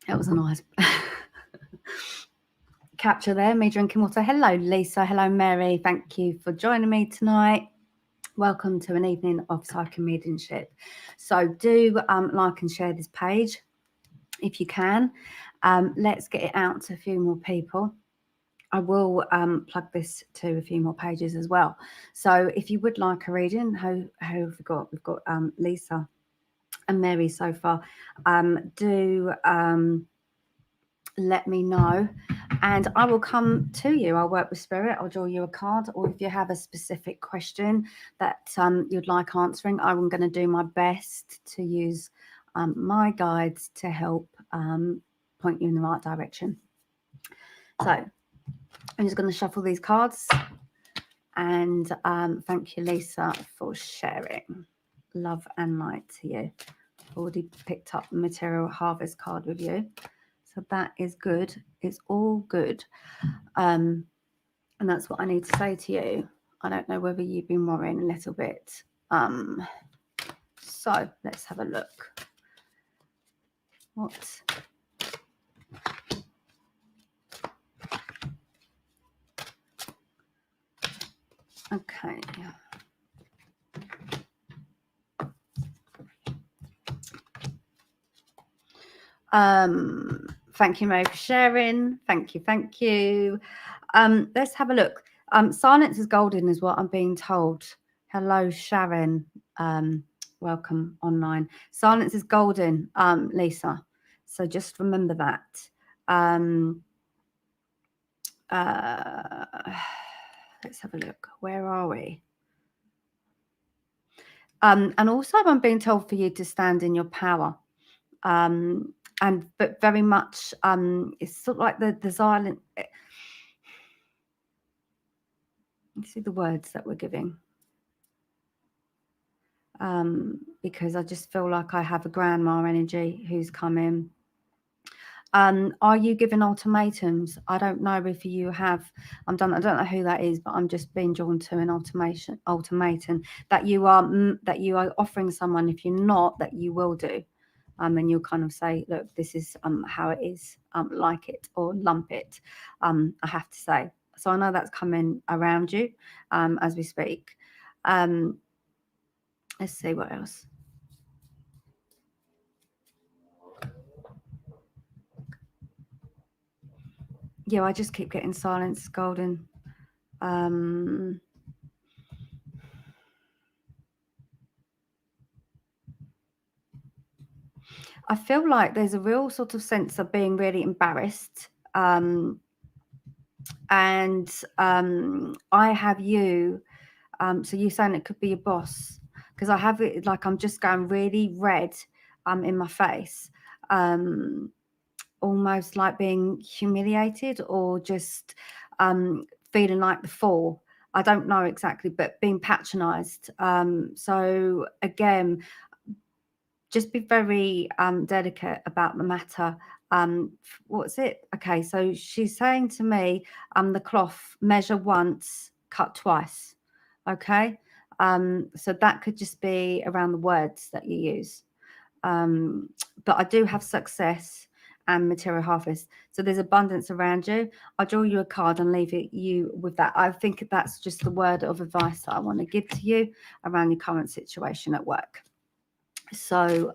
It was a nice capture there, me drinking water. Hello, Lisa. Hello, Mary. Thank you for joining me tonight. Welcome to an evening of Psychic Mediumship. So do like and share this page if you can. Let's get it out to a few more people. I will plug this to a few more pages as well. So if you would like a reading, who have we got? We've got Lisa and Mary so far. Do let me know and I will come to you. I'll work with Spirit. I'll draw you a card, or if you have a specific question that you'd like answering, I'm going to do my best to use my guides to help point you in the right direction. So I'm just going to shuffle these cards, and thank you, Lisa, for sharing. Love and light to you. Already picked up the Material Harvest card with you. So that is good. It's all good. And that's what I need to say to you. I don't know whether you've been worrying a little bit. So let's have a look. What? Okay. Thank you, Mary, for sharing. Thank you, thank you. Let's have a look. Silence is golden is what I'm being told. Hello, Sharon. Welcome online. Silence is golden, Lisa. So just remember that. Let's have a look. Where are we? And also I'm being told for you to stand in your power. But very much it's sort of like the silent. You see the words that we're giving, because I just feel like I have a grandma energy who's come in. Are you giving ultimatums? I don't know if you have. I don't know who that is, but I'm just being drawn to an ultimatum that you are offering someone. If you're not, that you will do. And you'll kind of say, look, this is how it is, like it or lump it, I have to say. So I know that's coming around you as we speak. Let's see what else. Yeah, I just keep getting silence, golden. I feel like there's a real sort of sense of being really embarrassed. And I have you. So you're saying it could be your boss, because I have it like I'm just going really red in my face, almost like being humiliated or just feeling like the fool. I don't know exactly, but being patronized. So again, just be very delicate about the matter. What's it? Okay, so she's saying to me, the cloth, measure once, cut twice. Okay, so that could just be around the words that you use. But I do have success and material harvest, so there's abundance around you. I'll draw you a card and leave you with that. I think that's just the word of advice that I want to give to you around your current situation at work. So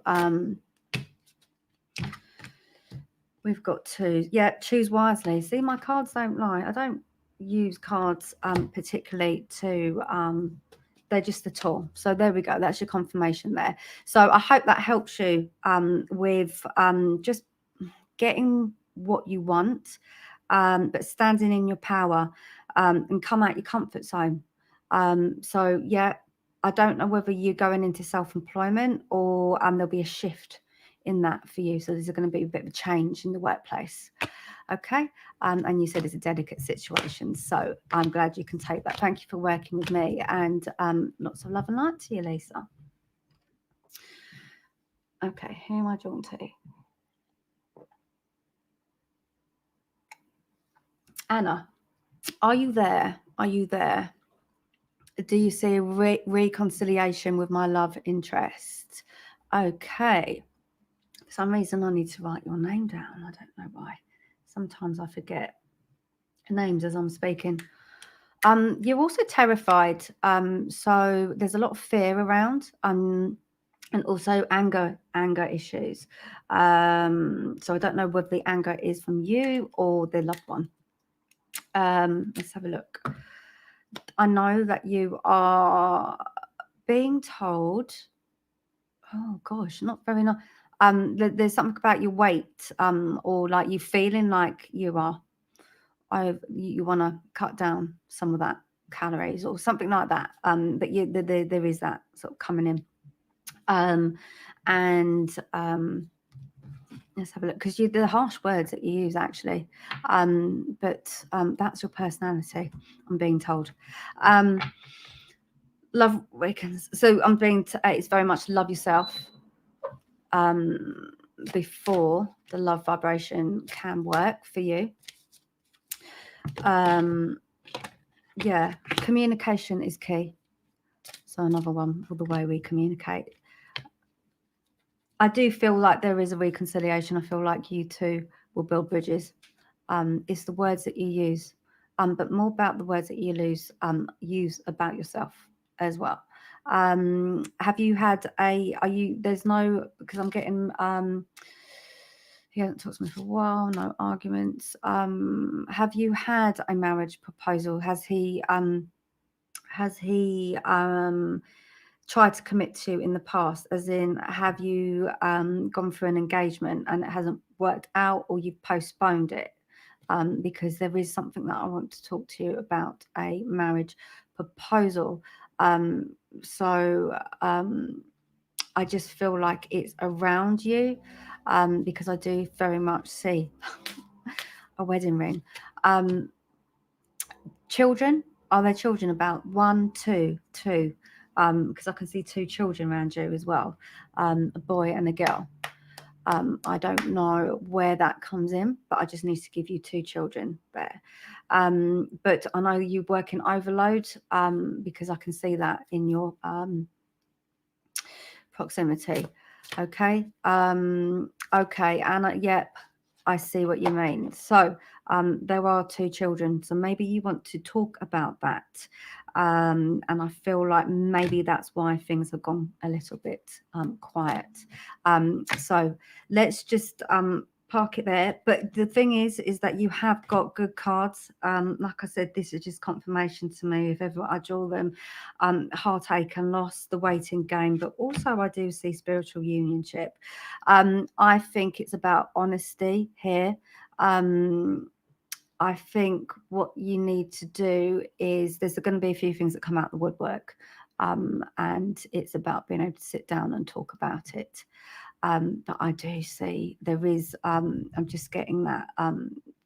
we've got two. Yeah, choose wisely. See, my cards don't lie. I don't use cards particularly to they're just a tool. So there we go. That's your confirmation there. So I hope that helps you with just getting what you want, but standing in your power and come out your comfort zone. So yeah, I don't know whether you're going into self-employment or there'll be a shift in that for you. So there's going to be a bit of a change in the workplace. Okay. And you said it's a delicate situation. So I'm glad you can take that. Thank you for working with me, and lots of love and light to you, Lisa. Okay. Who am I drawn to? Anna, are you there? Are you there? Do you see a reconciliation with my love interest? Okay. For some reason, I need to write your name down. I don't know why. Sometimes I forget names as I'm speaking. You're also terrified. So there's a lot of fear around. And also anger issues. So I don't know whether the anger is from you or the loved one. Let's have a look. I know that you are being told, oh gosh, not very nice. There's something about your weight, or like you feeling like you want to cut down some of that calories or something like that. But there is that sort of coming in. Let's have a look, because the harsh words that you use actually, but that's your personality, I'm being told. Love awakens. So I'm being it's very much love yourself before the love vibration can work for you. Yeah, communication is key. So another one for the way we communicate. I do feel like there is a reconciliation. I feel like you two will build bridges. It's the words that you use, but more about the words that you use about yourself as well. Have you had there's no, because I'm getting, he hasn't talked to me for a while, no arguments. Have you had a marriage proposal? Has he tried to commit to in the past? As in, have you gone for an engagement and it hasn't worked out, or you've postponed it? Because there is something that I want to talk to you about, a marriage proposal. I just feel like it's around you, because I do very much see a wedding ring. Children, are there children about? 1, 2, 2? Because I can see 2 children around you as well, a boy and a girl. I don't know where that comes in, but I just need to give you 2 children there. But I know you work in overload, because I can see that in your proximity. Okay. Okay, Anna, yep, I see what you mean. So there are 2 children, so maybe you want to talk about that. And I feel like maybe that's why things have gone a little bit quiet. So let's just park it there. But the thing is that you have got good cards. Like I said, this is just confirmation to me. If ever I draw them, heartache and loss, the waiting game, but also I do see spiritual unionship. I think it's about honesty here. I think what you need to do is, there's going to be a few things that come out the woodwork, and it's about being able to sit down and talk about it. But I do see there is, I'm just getting that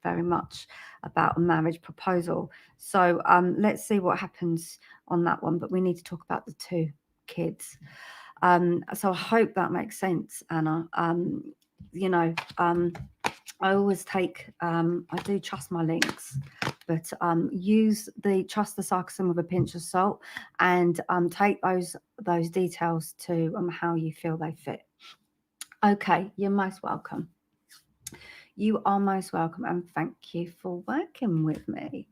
very much about a marriage proposal. So let's see what happens on that one. But we need to talk about the 2 kids. So I hope that makes sense, Anna. I always take, I do trust my links, but trust the sarcasm with a pinch of salt, and take those details to how you feel they fit. Okay, you're most welcome. You are most welcome, and thank you for working with me.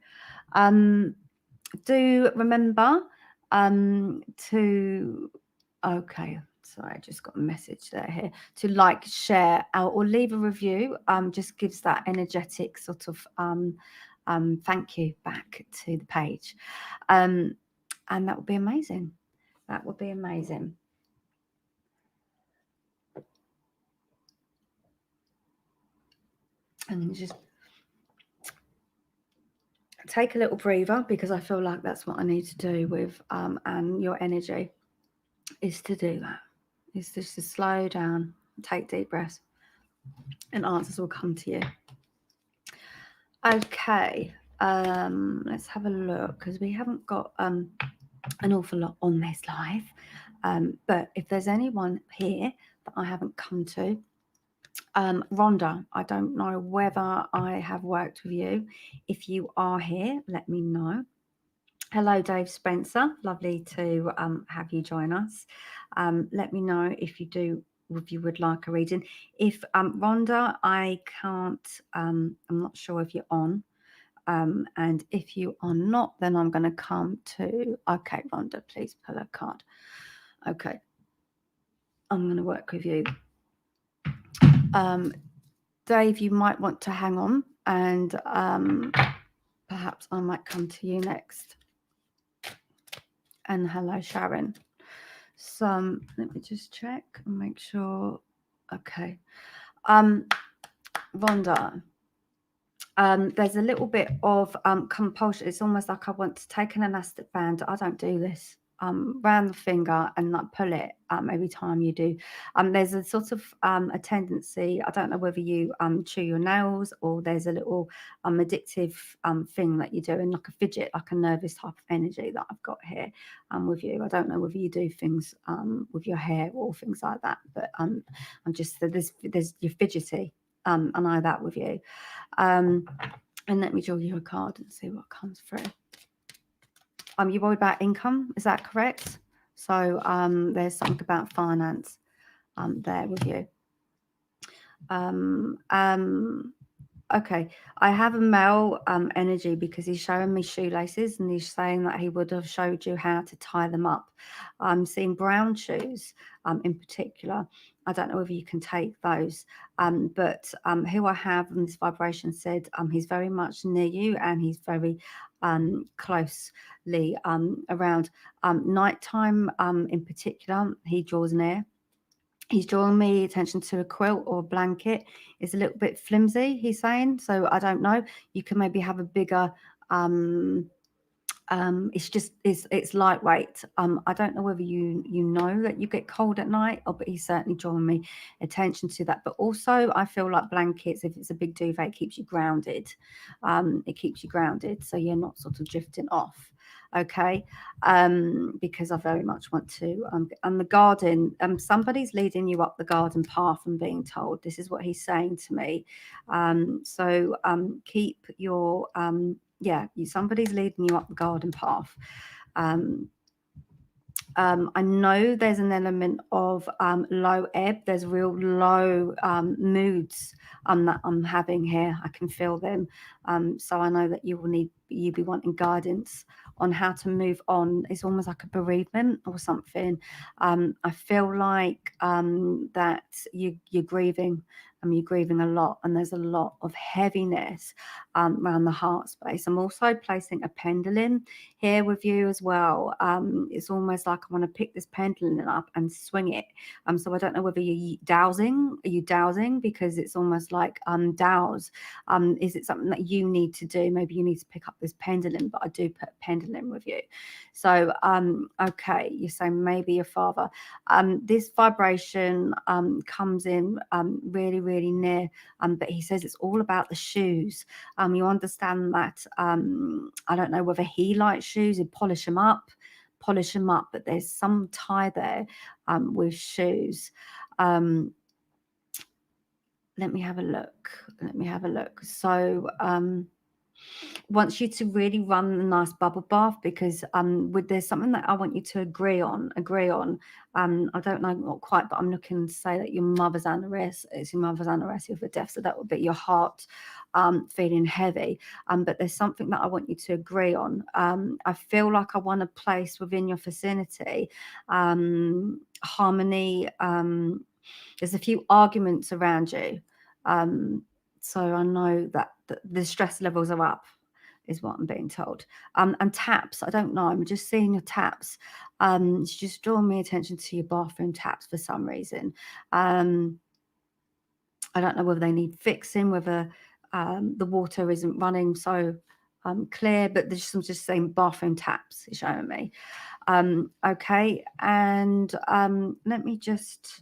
Do remember to, okay, sorry, I just got a message here, to like, share, or leave a review. Just gives that energetic sort of thank you back to the page. And that would be amazing. That would be amazing. And just take a little breather, because I feel like that's what I need to do with and your energy is to do that. Is just to slow down, take deep breaths, and answers will come to you. Okay, let's have a look, because we haven't got an awful lot on this live. But if there's anyone here that I haven't come to, Rhonda, I don't know whether I have worked with you. If you are here, let me know. Hello, Dave Spencer. Lovely to have you join us. Let me know if you do if you would like a reading. If Rhonda, I can't, I'm not sure if you're on. And if you are not, then I'm going to come to, okay, Rhonda, please pull a card. Okay, I'm going to work with you. Dave, you might want to hang on, and perhaps I might come to you next. And hello, Sharon. So let me just check and make sure. Okay. Rhonda, there's a little bit of compulsion. It's almost like I want to take an elastic band. I don't do this. Round the finger and like pull it every time you do. There's a sort of a tendency. I don't know whether you chew your nails, or there's a little addictive thing that you do, and like a fidget, like a nervous type of energy that I've got here with you. I don't know whether you do things with your hair or things like that, but I'm just there's you're fidgety. I know that with you. And let me draw you a card and see what comes through. You're worried about income, is that correct? So there's something about finance there with you. Okay, I have a male energy because he's showing me shoelaces, and he's saying that he would have showed you how to tie them up. I'm seeing brown shoes in particular. I don't know if you can take those, but who I have in this vibration said he's very much near you, and he's very closely around. Nighttime in particular, he draws near. He's drawing me attention to a quilt or a blanket. It's a little bit flimsy, he's saying. So I don't know. You can maybe have a bigger, it's lightweight. I don't know whether you know that you get cold at night, but he's certainly drawing me attention to that. But also I feel like blankets, if it's a big duvet, it keeps you grounded. It keeps you grounded, so you're not sort of drifting off. Okay, because I very much want to. And the garden, somebody's leading you up the garden path. I'm being told this is what he's saying to me. So keep your somebody's leading you up the garden path. I know there's an element of low ebb. There's real low moods that I'm having here. I can feel them. So I know that you'll be wanting guidance on how to move on. It's almost like a bereavement or something. I feel like that you're grieving. You're grieving a lot, and there's a lot of heaviness around the heart space. I'm also placing a pendulum here with you as well. It's almost like I want to pick this pendulum up and swing it. So I don't know whether you're dowsing. Are you dowsing? Because it's almost like douse. Is it something that you need to do? Maybe you need to pick up this pendulum, but I do put a pendulum with you. So okay, you're saying maybe your father. This vibration comes in really, really near, but he says it's all about the shoes. You understand that. I don't know whether he likes shoes, he'd polish them up, but there's some tie there with shoes. Let me have a look. So wants you to really run a nice bubble bath, because there's something that I want you to agree on. I don't know, not quite, but I'm looking to say that your mother's anorexia of a death, so that would be your heart feeling heavy. But there's something that I want you to agree on. I feel like I want to place within your vicinity harmony. There's a few arguments around you. So I know that the stress levels are up, is what I'm being told. And taps, I don't know. I'm just seeing your taps. It's just drawing me attention to your bathroom taps for some reason. I don't know whether they need fixing, whether the water isn't running so clear, but I'm just saying bathroom taps is showing me. Okay, and let me just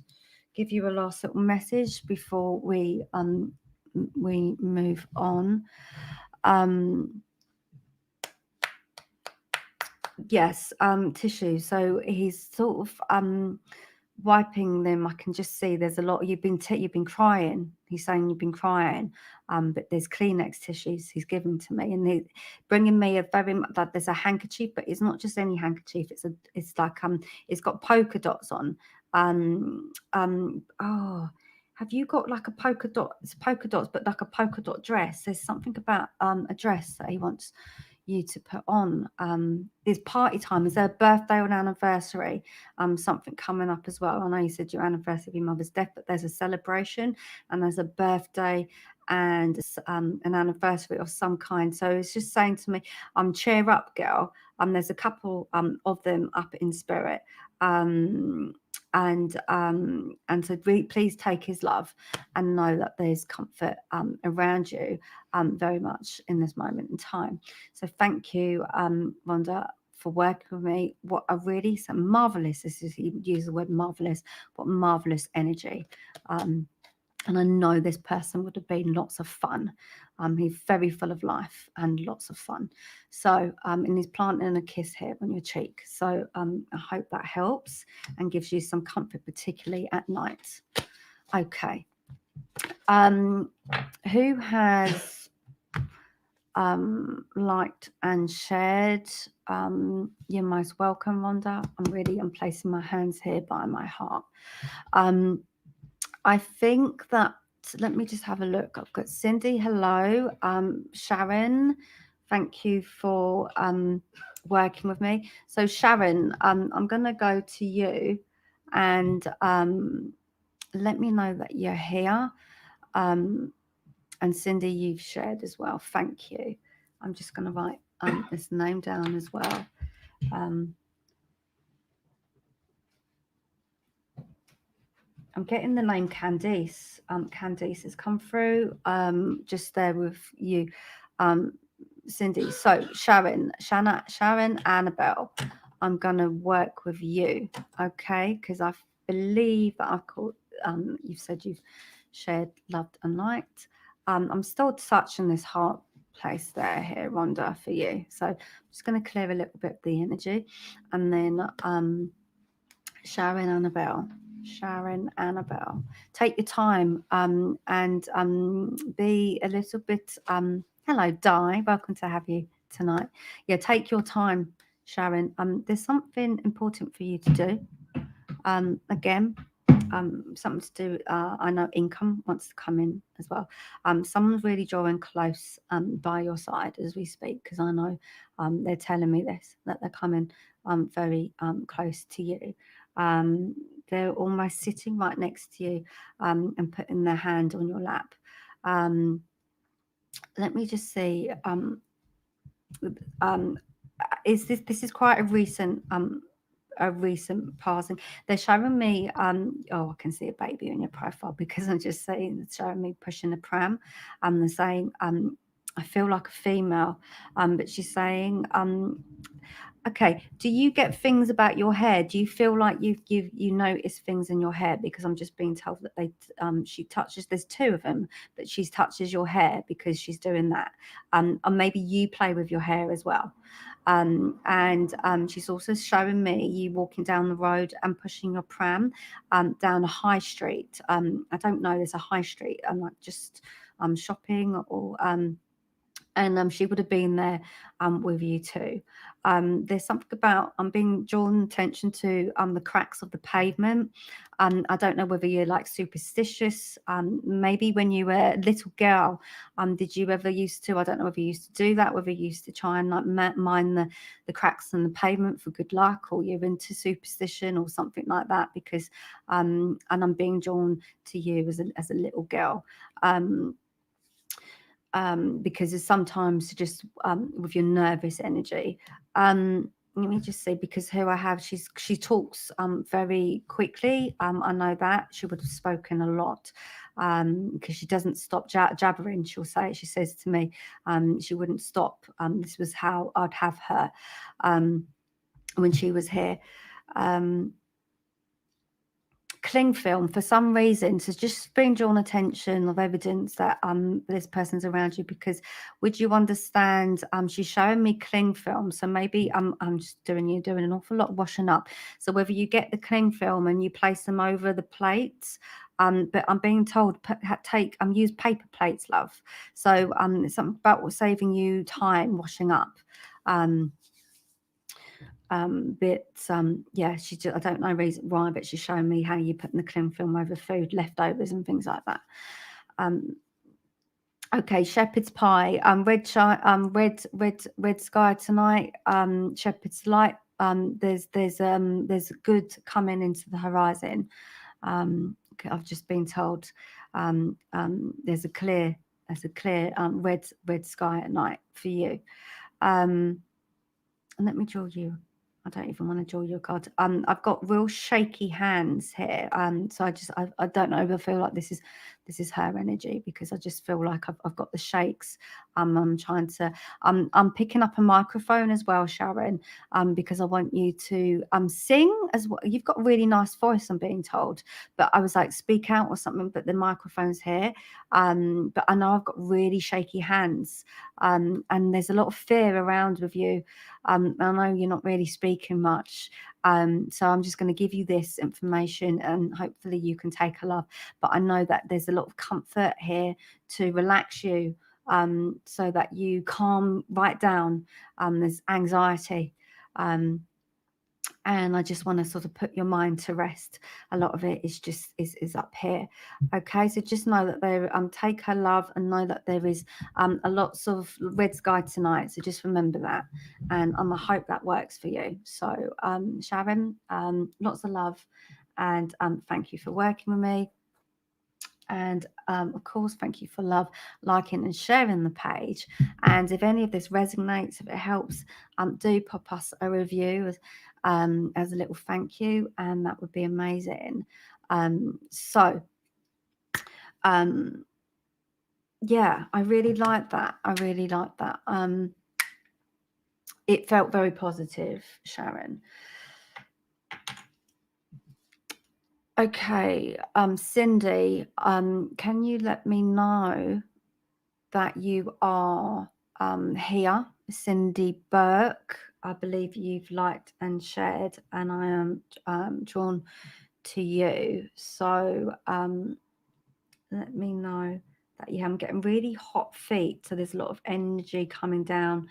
give you a last little message before we move on. Yes, tissue. So he's sort of wiping them. I can just see there's a lot. You've been crying. He's saying you've been crying, but there's Kleenex tissues he's given to me, and he's bringing me that there's a handkerchief, but it's not just any handkerchief. It's like it's got polka dots on. Oh, have you got like a polka dot? It's polka dots, but like a polka dot dress. There's something about a dress that he wants you to put on. There's party time. Is there a birthday or an anniversary? Something coming up as well. I know you said your anniversary of your mother's death, but there's a celebration and there's a birthday and an anniversary of some kind. So it's just saying to me, cheer up, girl. There's a couple of them up in spirit. And so please take his love and know that there's comfort around you very much in this moment in time. So thank you, Rhonda, for working with me. What a really marvelous, this is, you use the word marvelous, what marvelous energy. And I know this person would have been lots of fun. He's very full of life and lots of fun. So, and he's planting a kiss here on your cheek. So I hope that helps and gives you some comfort, particularly at night. Okay. Who has liked and shared? You're most welcome, Rhonda. I'm placing my hands here by my heart. I think that, let me just have a look. I've got Cindy, hello. Sharon, thank you for working with me. So Sharon, I'm going to go to you and let me know that you're here. And Cindy, you've shared as well. Thank you. I'm just going to write this name down as well. I'm getting the name Candice. Candice has come through. Just there with you, Cindy. So Sharon, Annabelle, I'm gonna work with you, okay? Because I believe that I've called. You've said you've shared, loved, and liked. I'm still touching this heart place there here, Rhonda, for you. So I'm just going to clear a little bit of the energy, and then Sharon Annabelle, take your time and be a little bit hello Di, welcome to have you tonight. Yeah, take your time, Sharon. There's something important for you to do. Again, something to do, I know income wants to come in as well. Someone's really drawing close by your side as we speak, because I know they're telling me this, that they're coming very close to you. They're almost sitting right next to you and putting their hand on your lap. Let me just see. This is quite a recent passing. They're showing me oh, I can see a baby on your profile, because I'm just saying it's showing me pushing a pram. They're saying I feel like a female, but she's saying okay, do you get things about your hair? Do you feel like you notice things in your hair? Because I'm just being told that she touches, there's two of them, but she touches your hair because she's doing that. Or maybe you play with your hair as well. And she's also showing me you walking down the road and pushing your pram down a high street. I don't know, there's a high street. I'm like just shopping or and she would have been there with you too. There's something about being drawn attention to the cracks of the pavement. I don't know whether you're like superstitious. Maybe when you were a little girl, did you ever used to, I don't know whether you used to do that, whether you used to try and like mine the cracks in the pavement for good luck, or you're into superstition or something like that, because and I'm being drawn to you as a little girl. Because it's sometimes just with your nervous energy. Let me just see, because who I have, she talks very quickly. I know that she would have spoken a lot because she doesn't stop jabbering. She says to me, she wouldn't stop. This was how I'd have her when she was here. Cling film, for some reason, so just being drawn attention of evidence that this person's around you, because would you understand, she's showing me cling film, so maybe I'm just doing an awful lot of washing up. So whether you get the cling film and you place them over the plates, but I'm being told use paper plates, love. So it's something about saving you time washing up. Yeah, I don't know reason why, but she's showing me how you're putting the cling film over food, leftovers and things like that. Okay, shepherd's pie, red sky tonight, shepherd's light. There's good coming into the horizon. I've just been told there's a clear red sky at night for you. And let me draw you. I don't even want to draw you a card. I've got real shaky hands here. So I don't know if I feel like this is her energy, because I just feel like I've got the shakes. I'm trying to. I'm picking up a microphone as well, Sharon. Because I want you to sing as well. You've got a really nice voice, I'm being told. But I was like, speak out or something. But the microphone's here. But I know I've got really shaky hands. And there's a lot of fear around with you. I know you're not really speaking much, so I'm just going to give you this information and hopefully you can take a love. But I know that there's a lot of comfort here to relax you, so that you calm right down. There's anxiety, and I just want to sort of put your mind to rest. A lot of it is just is up here. Okay, so just know that there take her love, and know that there is a lots of red sky tonight. So just remember that, and I hope that works for you. So Sharon, lots of love, and thank you for working with me. And of course, thank you for love, liking and sharing the page. And if any of this resonates, if it helps, do pop us a review as a little thank you, and that would be amazing. Yeah, I really like that. It felt very positive, Sharon. Okay, Cindy, can you let me know that you are here? Cindy Burke, I believe you've liked and shared, and I am drawn to you. So let me know that I'm getting really hot feet. So there's a lot of energy coming down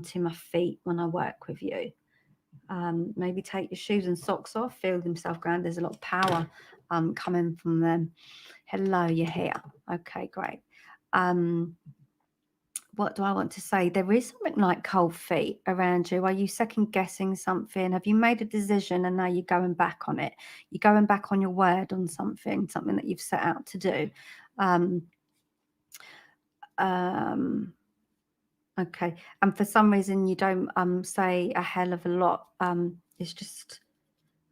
to my feet when I work with you. Maybe take your shoes and socks off, feel themselves ground. There's a lot of power coming from them. Hello, you're here. Okay, great. What do I want to say? There is something like cold feet around you. Are you second guessing something? Have you made a decision and now you're going back on it? You're going back on your word on something that you've set out to do. Okay. And for some reason you don't say a hell of a lot. It's just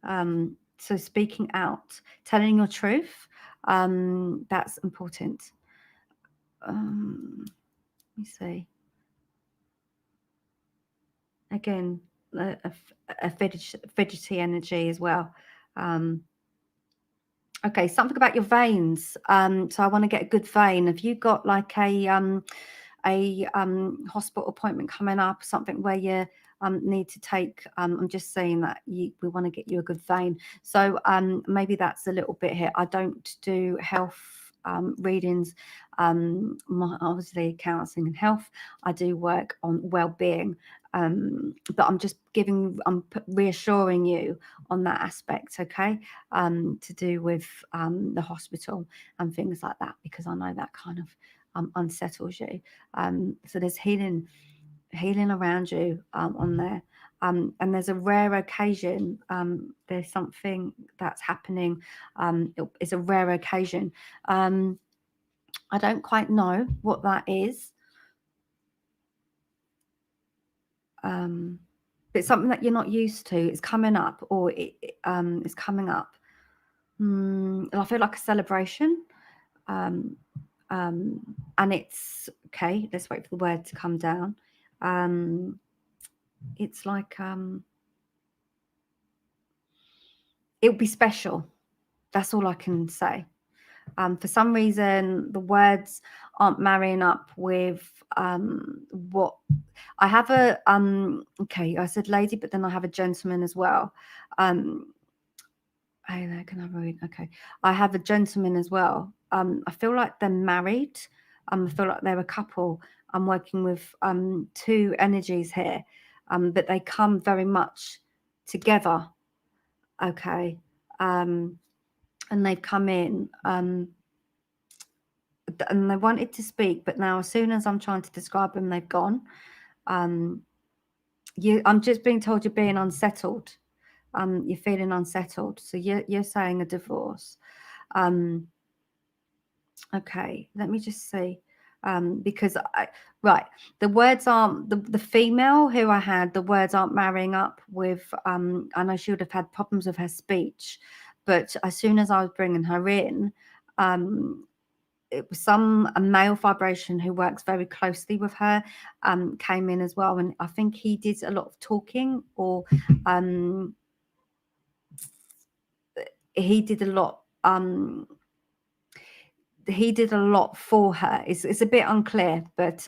so speaking out, telling your truth, that's important. Let me see. Again, a fidgety energy as well. Okay, something about your veins. So I want to get a good vein. Have you got like a hospital appointment coming up, something where you need to take, I'm just saying that we want to get you a good vein. So maybe that's a little bit here. I don't do health readings, obviously counselling and health. I do work on well-being, but I'm just reassuring you on that aspect, okay, to do with the hospital and things like that, because I know that kind of unsettles you. So there's healing around you on there. And there's a rare occasion. There's something that's happening. It's a rare occasion. I don't quite know what that is. But it's something that you're not used to. It's coming up, or it's coming up. I feel like a celebration. And it's okay. Let's wait for the word to come down. It's like it would be special. That's all I can say. For some reason, the words aren't marrying up with what I have. Okay, I said lady, but then I have a gentleman as well. Okay, I have a gentleman as well. I feel like they're married. I feel like they're a couple. I'm working with two energies here, but they come very much together. Okay. And they've come in and they wanted to speak, but now as soon as I'm trying to describe them, they've gone. I'm just being told you're being unsettled. You're feeling unsettled. So you're saying a divorce. Okay, let me just see. Because the words aren't the female who I had, the words aren't marrying up with I know she would have had problems with her speech, but as soon as I was bringing her in, it was a male vibration who works very closely with her came in as well, and I think he did a lot of talking, or he did a lot for her. It's a bit unclear, but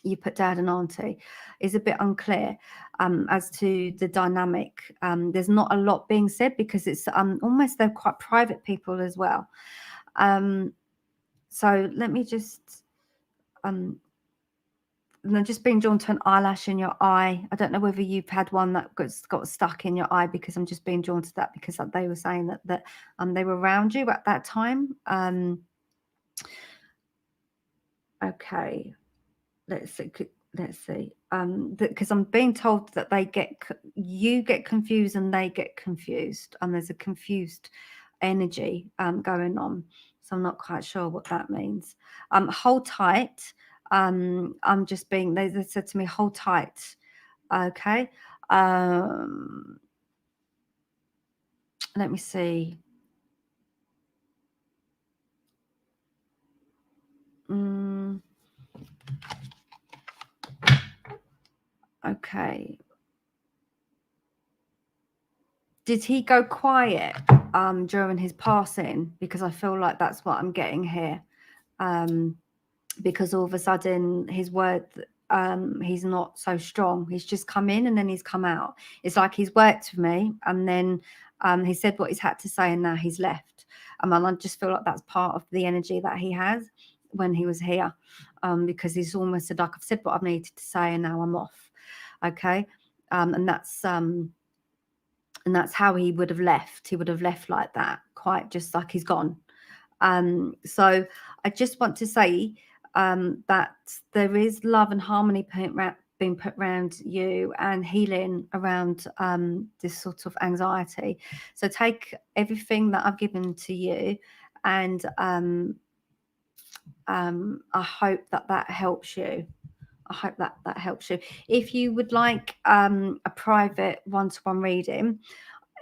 you put dad and auntie, is a bit unclear as to the dynamic. There's not a lot being said because it's almost, they're quite private people as well. So let me just and then just being drawn to an eyelash in your eye. I don't know whether you've had one that got stuck in your eye, because I'm just being drawn to that because they were saying that they were around you at that time. Okay, let's see. Because I'm being told that you get confused and they get confused, and there's a confused energy going on. So I'm not quite sure what that means. Hold tight. I'm just being, they said to me, hold tight. Okay. Let me see. Okay. Did he go quiet during his passing? Because I feel like that's what I'm getting here. Because all of a sudden his word, he's not so strong. He's just come in and then he's come out. It's like he's worked with me and then he said what he's had to say and now he's left. And I just feel like that's part of the energy that he has when he was here, because he's almost said, like, I've said what I've needed to say and now I'm off. Okay. And that's how he would have left. He would have left like that, quite just like he's gone. So I just want to say that there is love and harmony being put around you and healing around this sort of anxiety. So take everything that I've given to you, and I hope that helps you. I hope that helps you. If you would like a private one-to-one reading,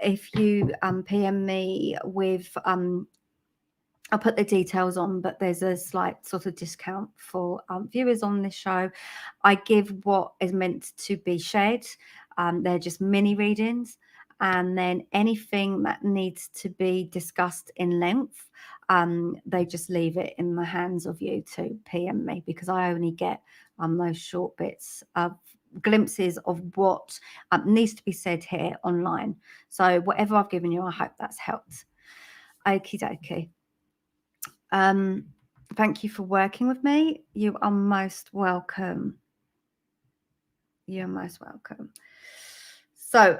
if you PM me with I'll put the details on, but there's a slight sort of discount for viewers on this show. I give what is meant to be shared. They're just mini readings. And then anything that needs to be discussed in length, they just leave it in the hands of you to PM me, because I only get those short bits of glimpses of what needs to be said here online. So whatever I've given you, I hope that's helped. Okie dokie. Thank you for working with me. You are most welcome. You're most welcome. So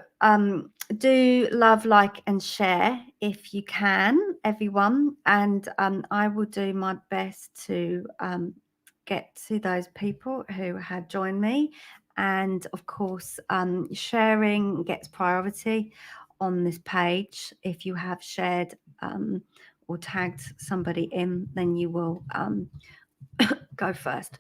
do love, like, and share if you can, everyone. And I will do my best to get to those people who have joined me. And of course, sharing gets priority on this page. If you have shared or tagged somebody in, then you will go first.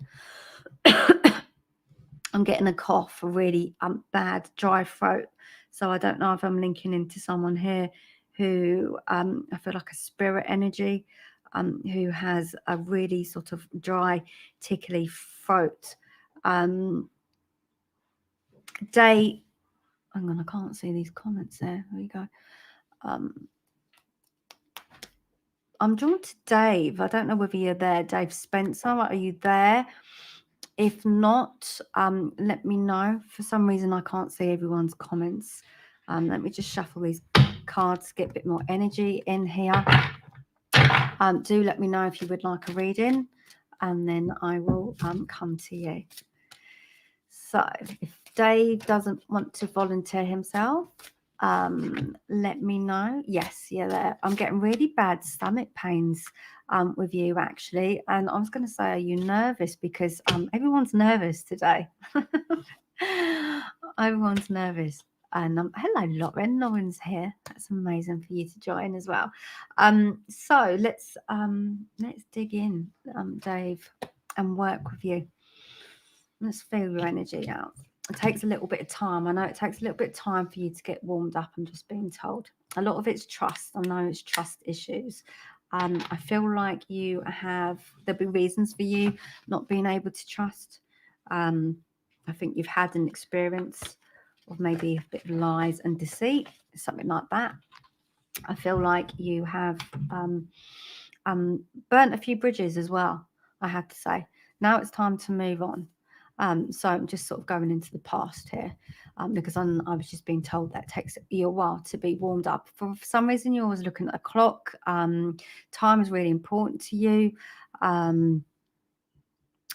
I'm getting a cough, a really bad dry throat. So I don't know if I'm linking into someone here who I feel like a spirit energy, who has a really sort of dry, tickly throat. Hang on, I can't see these comments there. There we go. I'm drawn to Dave. I don't know whether you're there. Dave Spencer, are you there? If not, let me know. For some reason, I can't see everyone's comments. Let me just shuffle these cards to get a bit more energy in here. Do let me know if you would like a reading, and then I will come to you. So if Dave doesn't want to volunteer himself. Let me know. Yes, yeah, there. I'm getting really bad stomach pains with you, actually. And I was going to say, are you nervous? Because everyone's nervous today. Everyone's nervous. And hello, Lauren. Lauren's here. That's amazing for you to join as well. So let's dig in, Dave, and work with you. Let's feel your energy out. It takes a little bit of time. I know it takes a little bit of time for you to get warmed up. I'm just being told. A lot of it's trust. I know it's trust issues. I feel like there'll be reasons for you not being able to trust. I think you've had an experience of maybe a bit of lies and deceit, something like that. I feel like you have burnt a few bridges as well, I have to say. Now it's time to move on. So I'm just sort of going into the past here because I was just being told that it takes you a while to be warmed up. For some reason, you're always looking at a clock. Time is really important to you.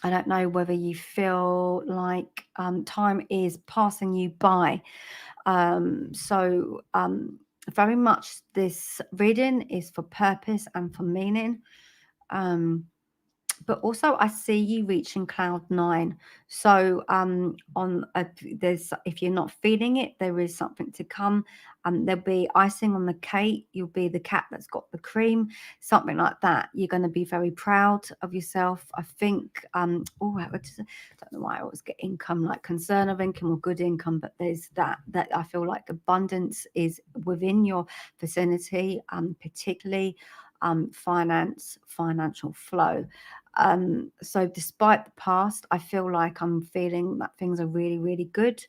I don't know whether you feel like time is passing you by. Very much this reading is for purpose and for meaning. But also I see you reaching cloud 9. So if you're not feeling it, there is something to come. There'll be icing on the cake. You'll be the cat that's got the cream, something like that. You're going to be very proud of yourself. I think, I don't know why I always get income, like concern of income or good income, but there's that I feel like abundance is within your vicinity, particularly financial flow. So despite the past, I feel like I'm feeling that things are really, really good.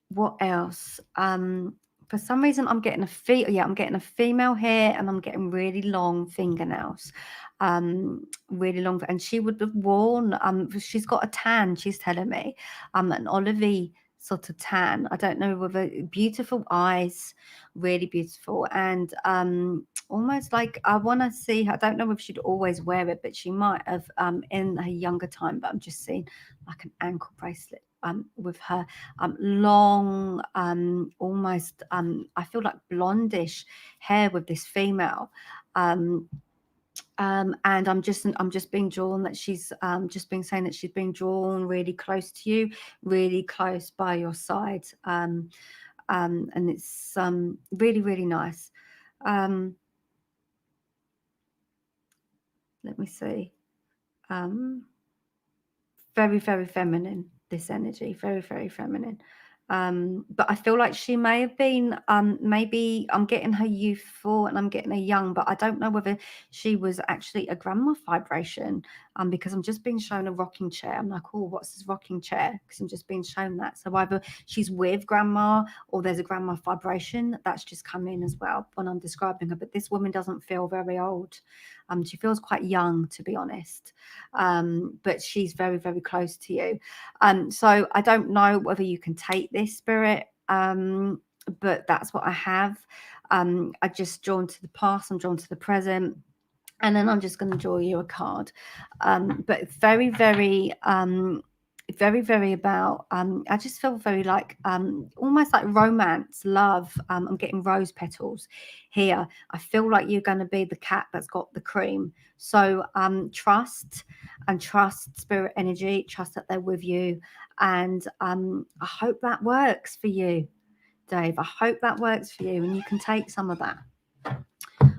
What else? For some reason, I'm getting I'm getting a female here, and I'm getting really long fingernails, really long. And she would have worn. She's got a tan. She's telling me, an olivey sort of tan. I don't know whether beautiful eyes, really beautiful, and almost like I want to see her. I don't know if she'd always wear it, but she might have in her younger time. But I'm just seeing like an ankle bracelet. With her long, almost, I feel like blondish hair with this female. And I'm just being drawn that she's just been saying that she's being drawn really close to you, really close by your side. And it's really, really nice. Let me see. Very, very feminine, this energy, very, very feminine. But I feel like she may have been, maybe I'm getting her youthful and I'm getting her young, but I don't know whether she was actually a grandma vibration, because I'm just being shown a rocking chair. I'm like, oh, what's this rocking chair? Because I'm just being shown that. So either she's with grandma or there's a grandma vibration that's just come in as well when I'm describing her. But this woman doesn't feel very old. She feels quite young, to be honest, but she's very, very close to you. So I don't know whether you can take this, Spirit, but that's what I have. I just drawn to the past, I'm drawn to the present, and then I'm just going to draw you a card. But very, very, very, very about, I just feel very like almost like romance, love. I'm getting rose petals here. I feel like you're going to be the cat that's got the cream. So trust spirit energy, trust that they're with you. And I hope that works for you, Dave. I hope that works for you and you can take some of that.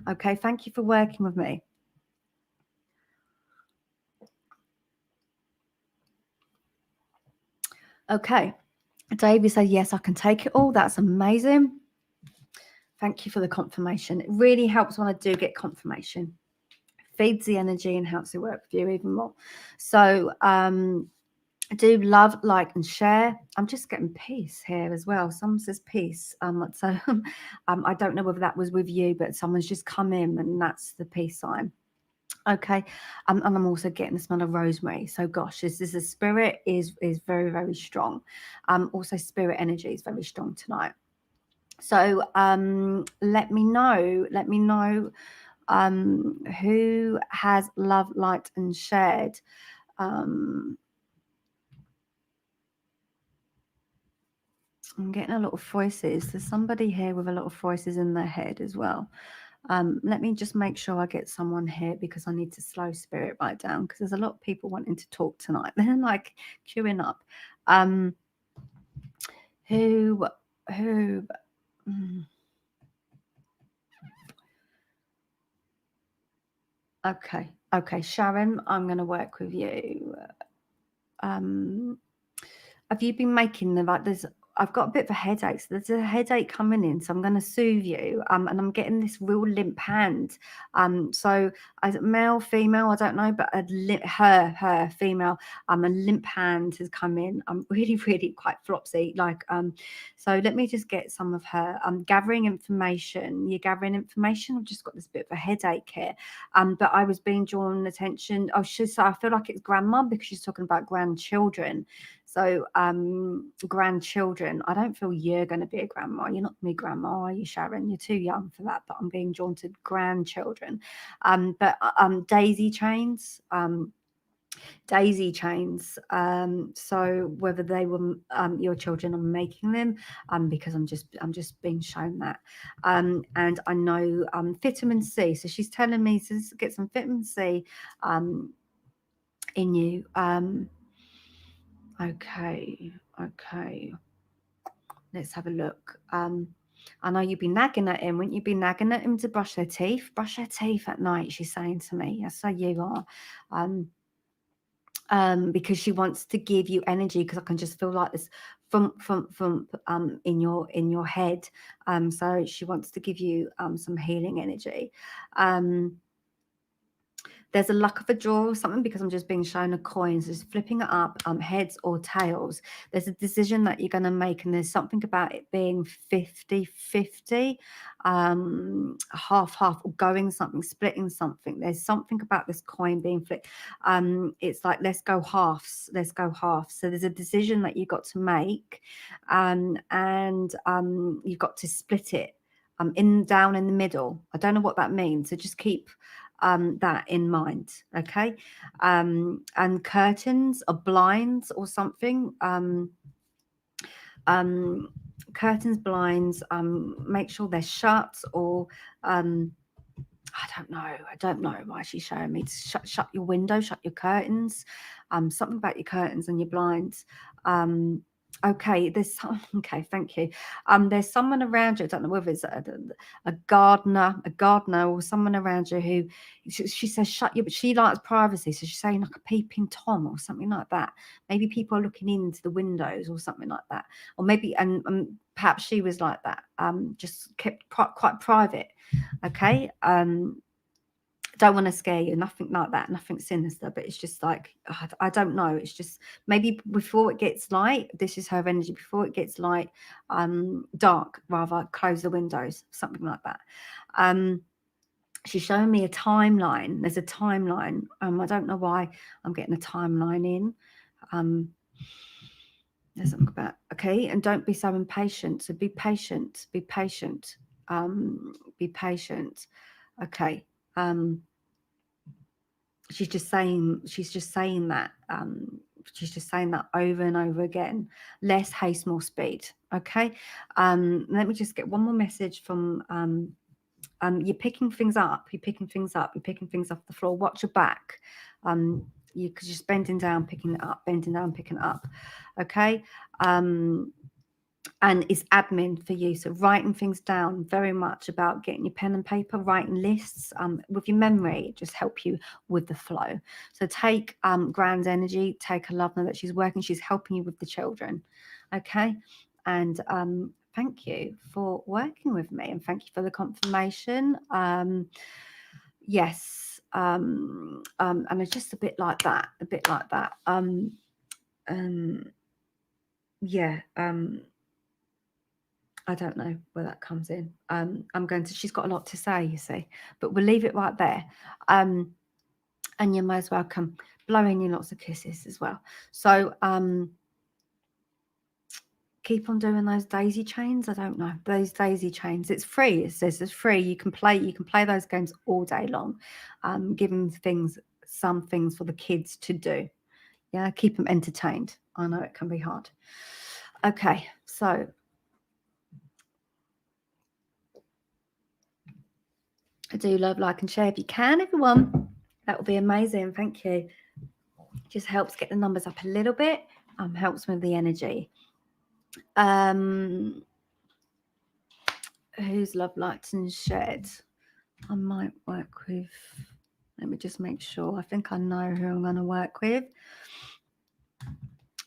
Okay, thank you for working with me. Okay, Dave, you said, yes, I can take it all. That's amazing. Thank you for the confirmation. It really helps when I do get confirmation. Feeds the energy and helps it work with you even more. So do love, like, and share. I'm just getting peace here as well. Someone says peace. So I don't know whether that was with you, but someone's just come in and that's the peace sign. Okay, and I'm also getting the smell of rosemary. So gosh, this is the spirit is very, very strong. Also spirit energy is very strong tonight. So let me know who has loved, liked, and shared. I'm getting a lot of voices. There's somebody here with a lot of voices in their head as well. Let me just make sure I get someone here, because I need to slow spirit right down, because there's a lot of people wanting to talk tonight. They're like queuing up. Who? Okay, Sharon, I'm going to work with you. Have you been making the I've got a bit of a headache, so there's a headache coming in, so I'm going to soothe you, and I'm getting this real limp hand. So as male, female, I don't know, but her female, a limp hand has come in. I'm really, really quite flopsy. So let me just get some of her. Gathering information. You're gathering information. I've just got this bit of a headache here. But I was being drawn attention. I feel like it's grandma, because she's talking about grandchildren. So grandchildren, I don't feel you're going to be a grandma. You're not going to be grandma, are you, Sharon? You're too young for that, but I'm being drawn to grandchildren. Daisy chains. So whether they were your children are making them, because I'm just being shown that. And I know vitamin C. So she's telling me to get some vitamin C in you. Okay. Let's have a look. I know you've been nagging at him. Wouldn't you be nagging at him to brush their teeth? Brush their teeth at night, she's saying to me. Yes, so you are. Because she wants to give you energy, because I can just feel like this thump in your head. So she wants to give you some healing energy. There's a luck of a draw or something, because I'm just being shown a coin. So just flipping it up, heads or tails. There's a decision that you're going to make, and there's something about it being 50-50, half, or going something, splitting something. There's something about this coin being flipped. It's like, let's go halves. So there's a decision that you've got to make, and you've got to split it down in the middle. I don't know what that means. So just keep that in mind, okay? And curtains or blinds or something. Curtains, blinds, make sure they're shut, or I don't know why she's showing me to shut your window, shut your curtains. Something about your curtains and your blinds. Okay, thank you. There's someone around you. I don't know whether it's a gardener or someone around you who she says shut you, but she likes privacy, so she's saying like a peeping tom or something like that. Maybe people are looking into the windows or something like that, or maybe and perhaps she was like that. Just kept quite private. Okay. Don't want to scare you, nothing like that, nothing sinister, but it's just like, I don't know, it's just maybe before it gets light, this is her energy, before it gets light, dark rather, close the windows, something like that. She's showing me a timeline. There's a timeline. I don't know why I'm getting a timeline in. There's something about, okay, and don't be so impatient. So be patient. Be patient. Okay. She's just saying that. She's just saying that over and over again. Less haste, more speed. Okay. Let me just get one more message from you're picking things up. You're picking things off the floor. Watch your back. You're just bending down, picking it up, bending down, picking it up. Okay. And it's admin for you. So writing things down, very much about getting your pen and paper, writing lists with your memory, it just help you with the flow. So take Grand's energy, take her love, know that she's working, she's helping you with the children. Okay. And thank you for working with me, and thank you for the confirmation. Yes. And it's just a bit like that. Yeah. I don't know where that comes in. She's got a lot to say, you see, but we'll leave it right there. And you're most welcome. Blowing you lots of kisses as well. So keep on doing those daisy chains. I don't know, those daisy chains. It's free. It says it's free. You can play those games all day long. Giving some things for the kids to do. Yeah, keep them entertained. I know it can be hard. Okay, so Do love, like, and share if you can, everyone. That would be amazing. Thank you. Just helps get the numbers up a little bit. Helps with the energy. Who's love, liked, and shared? I might work with. Let me just make sure. I think I know who I'm going to work with.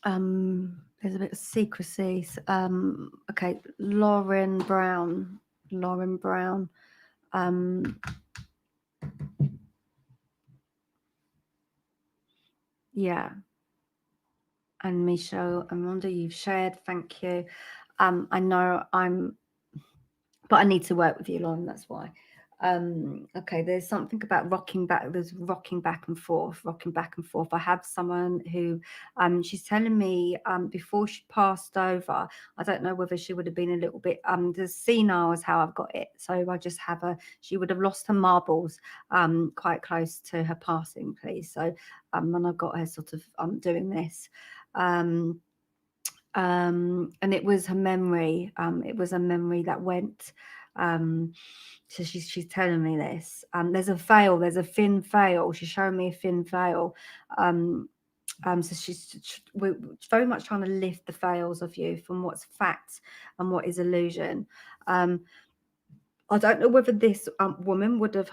There's a bit of secrecy. Okay, Lauren Brown. Yeah. And Michelle and Rhonda, you've shared. Thank you. I know but I need to work with you, Lauren. That's why. Okay, there's something about rocking back. There's rocking back and forth. I have someone who, she's telling me, before she passed over, I don't know whether she would have been a little bit, the senile is how I've got it. So I just have she would have lost her marbles, quite close to her passing, please. So, when I've got her sort of, doing this, and it was her memory. It was a memory that went. So she's telling me this. There's a veil. There's a thin veil. She's showing me a thin veil. So we're very much trying to lift the veils of you from what's fact and what is illusion. I don't know whether this woman would have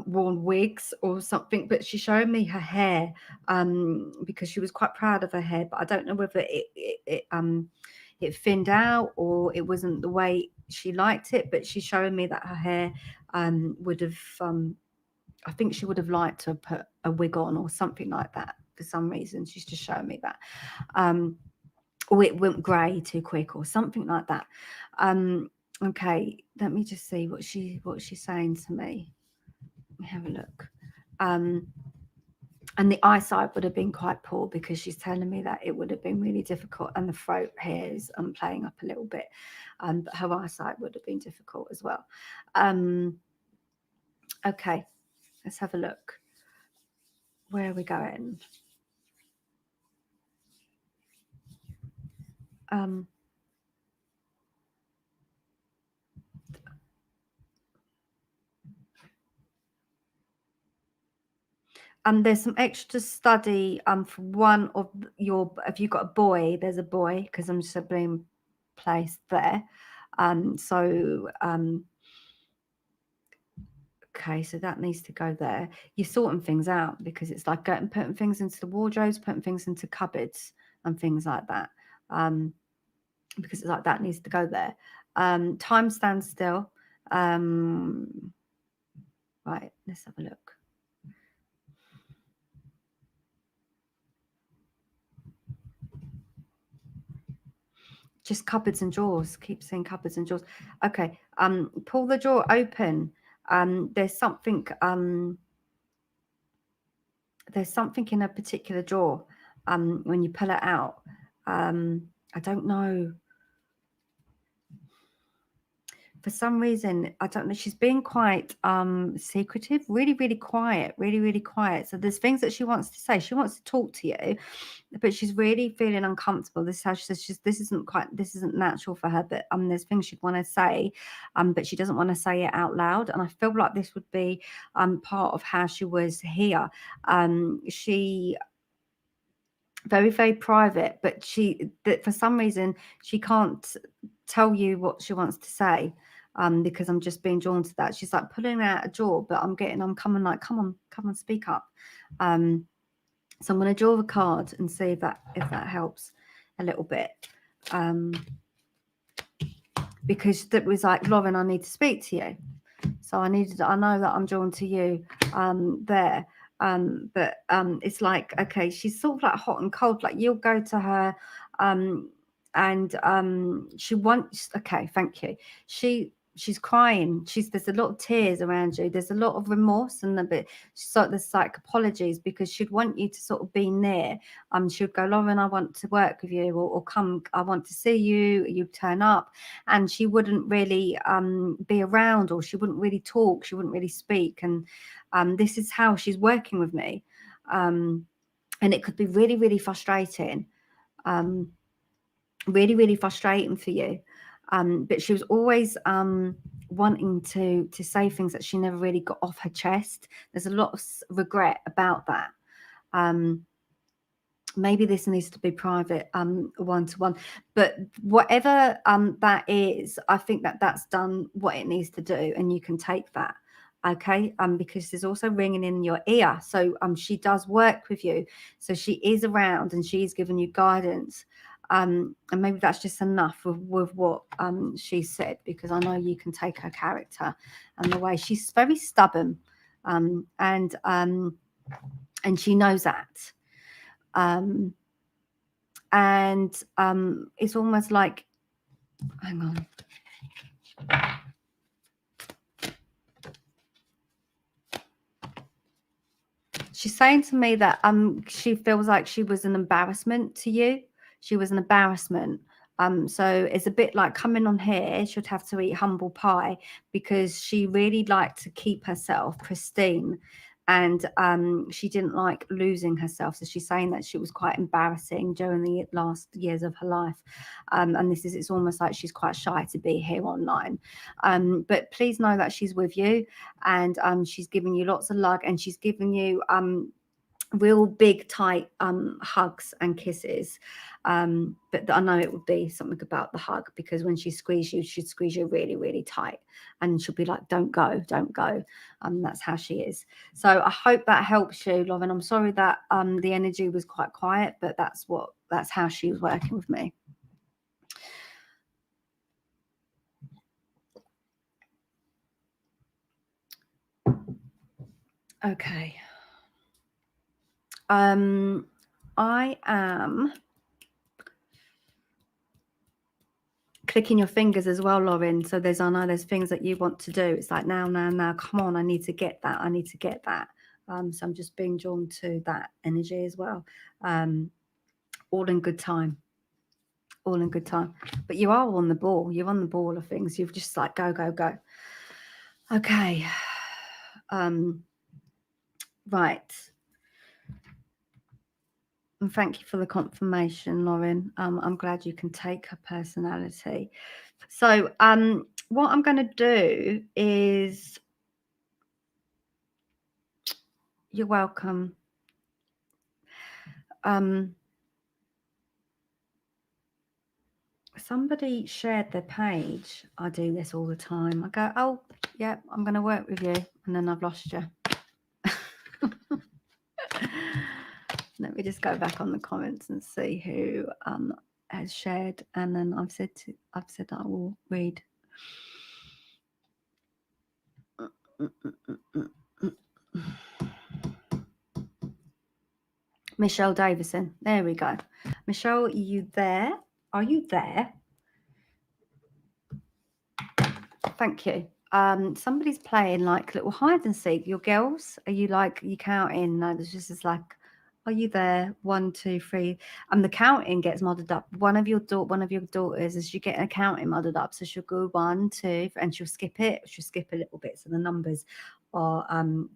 worn wigs or something, but she showed me her hair, because she was quite proud of her hair. But I don't know whether it thinned out or it wasn't the way she liked it. But she's showing me that her hair would have. I think she would have liked to put a wig on or something like that for some reason. She's just showing me that. Or it went grey too quick or something like that. Okay, let me just see what she's saying to me. Let me have a look. And the eyesight would have been quite poor because she's telling me that it would have been really difficult, and the throat hairs playing up a little bit, but her eyesight would have been difficult as well. Okay, let's have a look. Where are we going? There's some extra study for one of your, if you've got a boy, there's a boy, because I'm just being placed there. Okay, so that needs to go there. You're sorting things out because it's like putting things into the wardrobes, putting things into cupboards and things like that. Because it's like that needs to go there. Time stands still. Right, let's have a look. Just cupboards and drawers. Keep saying cupboards and drawers. Okay. Pull the drawer open. There's something in a particular drawer. When you pull it out. I don't know. For some reason, I don't know, she's being quite secretive, really, really quiet, really, really quiet. So there's things that she wants to say. She wants to talk to you, but she's really feeling uncomfortable. This is how she says this isn't natural for her, but there's things she'd want to say, but she doesn't want to say it out loud. And I feel like this would be part of how she was here. She very, very private, but for some reason she can't tell you what she wants to say, because I'm just being drawn to that. She's like pulling out a drawer, but I'm coming like, come on, speak up. So I'm going to draw a card and see if that helps a little bit, because that was like, Lauren, I need to speak to you. So I know that I'm drawn to you there. But it's like, okay, she's sort of like hot and cold. Like you'll go to her, and she wants. Okay, thank you. She's crying. There's a lot of tears around you. There's a lot of remorse and a bit. So there's like apologies because she'd want you to sort of be near. She'd go, Lauren, I want to work with you, or come. I want to see you. You turn up, and she wouldn't really be around, or she wouldn't really talk. She wouldn't really speak. And this is how she's working with me, and it could be really, really frustrating. Really, really frustrating for you. But she was always wanting to say things that she never really got off her chest. There's a lot of regret about that. Maybe this needs to be private, one-to-one, but whatever that is, I think that that's done what it needs to do, and you can take that. Okay, because there's also ringing in your ear. So she does work with you, so she is around and she's giving you guidance. And maybe that's just enough with what she said, because I know you can take her character and the way she's very stubborn, and she knows that. And it's almost like, hang on. She's saying to me that she feels like she was an embarrassment to you. She was an embarrassment. So it's a bit like coming on here, she'd have to eat humble pie, because she really liked to keep herself pristine, and she didn't like losing herself. So she's saying that she was quite embarrassing during the last years of her life. And it's almost like she's quite shy to be here online. But please know that she's with you, and she's giving you lots of love, and she's giving you real big tight hugs and kisses, but I know it would be something about the hug, because when she squeezes you, she'd squeeze you really, really tight, and she'll be like, don't go, don't go. That's how she is. So I hope that helps you, Lauren. I'm sorry that the energy was quite quiet, but that's how she was working with me. Okay. I am clicking your fingers as well, Lauren. So I know there's things that you want to do. It's like, now, come on, I need to get that. I need to get that. So I'm just being drawn to that energy as well. All in good time. All in good time. But you are on the ball. You're on the ball of things. You've just like, go, go, go. Okay. Right. And thank you for the confirmation, Lauren. I'm glad you can take her personality. So what I'm going to do is, you're welcome. Somebody shared their page. I do this all the time. I go, oh, yeah, I'm going to work with you. And then I've lost you. Let me just go back on the comments and see who has shared. And then I've said I will read. Michelle Davison. There we go. Michelle, are you there? Are you there? Thank you. Somebody's playing like little hide and seek. Your girls, are you counting? No, there's just like, are you there? 1, 2, 3. The counting gets muddled up. One of your daughters, is she getting a counting muddled up? So she'll go 1, 2, and she'll skip it. She'll skip a little bit, so the numbers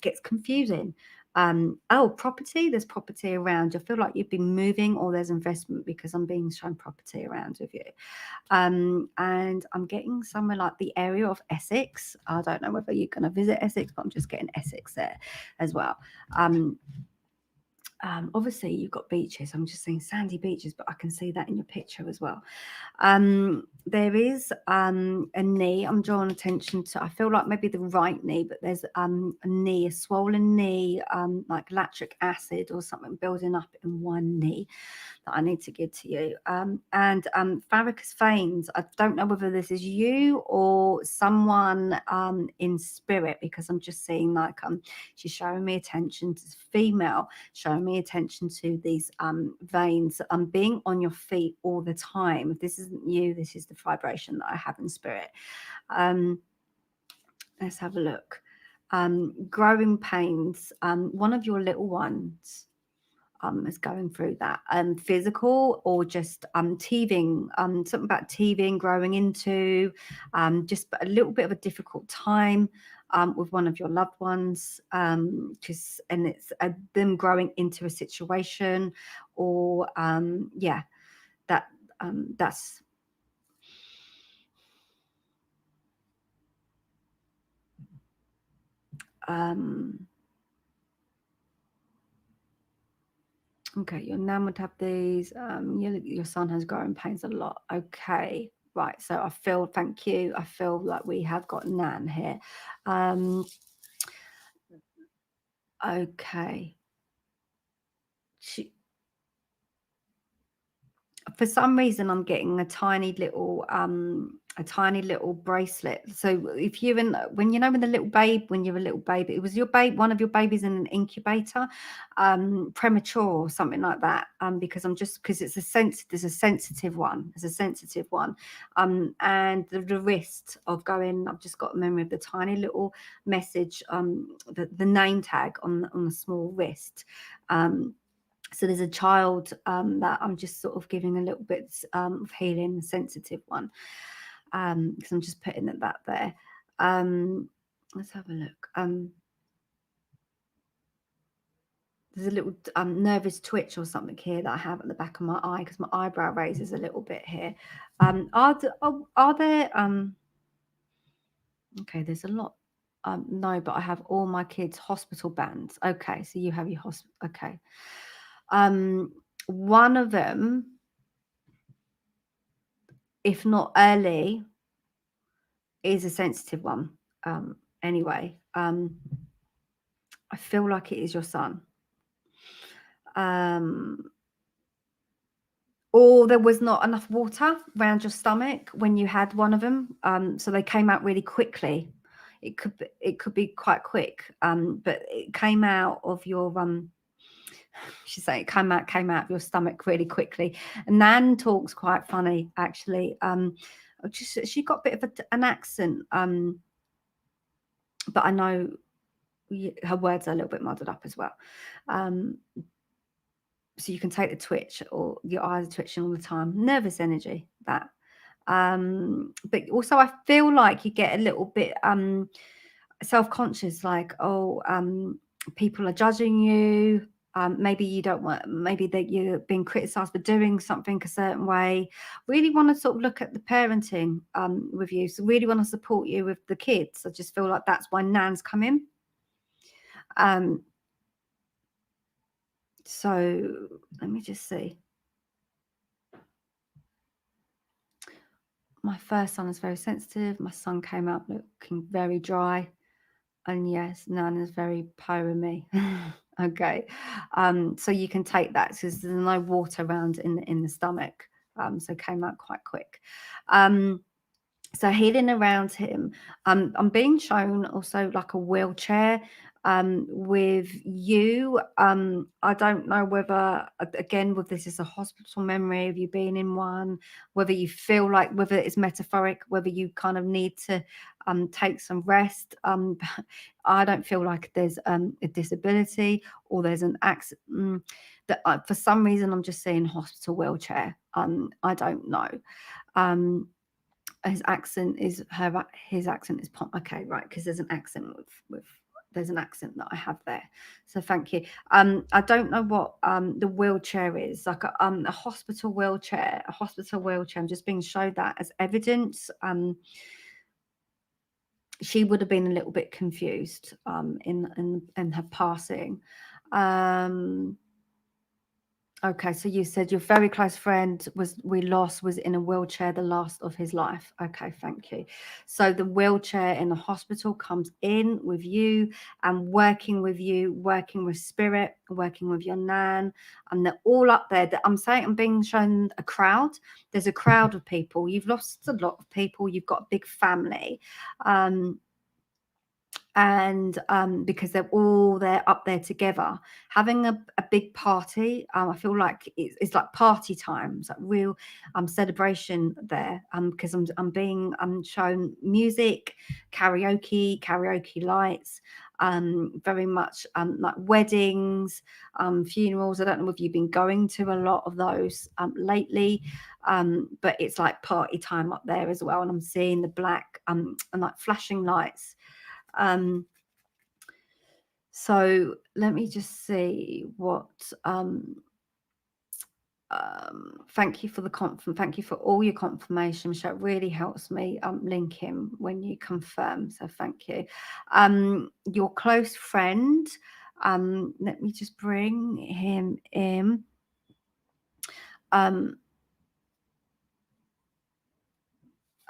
gets confusing. Oh, property. There's property around. I feel like you've been moving, or there's investment, because I'm being shown property around with you. And I'm getting somewhere like the area of Essex. I don't know whether you're going to visit Essex, but I'm just getting Essex there as well. Obviously you've got beaches. I'm just seeing sandy beaches, but I can see that in your picture as well. There is a knee I'm drawing attention to. I feel like maybe the right knee, but there's a swollen knee, like lactic acid or something building up in one knee that I need to give to you. And varicose veins. I don't know whether this is you or someone in spirit, because I'm just seeing like she's showing me attention to female, showing me attention to these veins. Being on your feet all the time. If this isn't you, this is the vibration that I have in spirit. Let's have a look. Growing pains. One of your little ones is going through that, physical or just teething, something about teething, growing into, just a little bit of a difficult time with one of your loved ones, and it's them growing into a situation, or that's Okay, your nan would have these. Your son has growing pains a lot. Okay, right. So I feel, thank you. I feel like we have got nan here. Okay. She, for some reason I'm getting a tiny little bracelet. So if you're in, when when the little babe, when you're a little baby, it was your babe, one of your babies in an incubator, premature or something like that, because I'm just, because it's there's a sensitive one, and the wrist of going, I've just got a memory of the tiny little message, the name tag on the small wrist. So there's a child that I'm just sort of giving a little bit of healing, a sensitive one, because I'm just putting that there. Let's have a look. There's a little nervous twitch or something here that I have at the back of my eye because my eyebrow raises a little bit here. Are there okay, there's a lot. No, but I have all my kids' hospital bands. Okay, so you have your hospital. Okay. One of them, if not early, is a sensitive one. Anyway, I feel like it is your son. Or there was not enough water around your stomach when you had one of them, so they came out really quickly. It could be quite quick, but it came out of your she's saying it came out of your stomach really quickly. And Nan talks quite funny, actually. She got a bit of an accent, but I know her words are a little bit muddled up as well. So you can take the twitch, or your eyes are twitching all the time, nervous energy, that. But also I feel like you get a little bit self-conscious, like, people are judging you. Maybe you don't want, maybe that you're being criticized for doing something a certain way. Really want to sort of look at the parenting with you. So really want to support you with the kids. I just feel like that's why Nan's come in. So let me just see. My first son is very sensitive. My son came out looking very dry. And yes, Nan is very po me. Okay. So you can take that because there's no water around in the stomach. So came out quite quick. So healing around him. I'm being shown also like a wheelchair with you. I don't know whether, again, whether this is a hospital memory of you being in one, whether you feel like, whether it's metaphoric, whether you kind of need to take some rest. I don't feel like there's a disability or there's an accident. That for some reason I'm just seeing hospital wheelchair. I don't know. His accent is okay, right, because there's an accent with there's an accent that I have there, so thank you. I don't know what the wheelchair is, like a hospital wheelchair. I'm just being shown that as evidence. She would have been a little bit confused in her passing. Okay, so you said your very close friend was in a wheelchair the last of his life. Okay, thank you. So the wheelchair in the hospital comes in with you and working with you, working with spirit, working with your nan, and they're all up there. I'm saying I'm being shown a crowd. There's a crowd of people. You've lost a lot of people. You've got a big family. And because they're up there together having a big party. I feel like it's like party time. It's like real celebration there, because I'm being shown music, karaoke lights, very much like weddings, funerals. I don't know if you've been going to a lot of those lately, but it's like party time up there as well. And I'm seeing the black and like flashing lights. So let me just see what Thank you for the thank you for all your confirmation, Michelle. It really helps me link him when you confirm. So thank you. Your close friend. Let me just bring him in.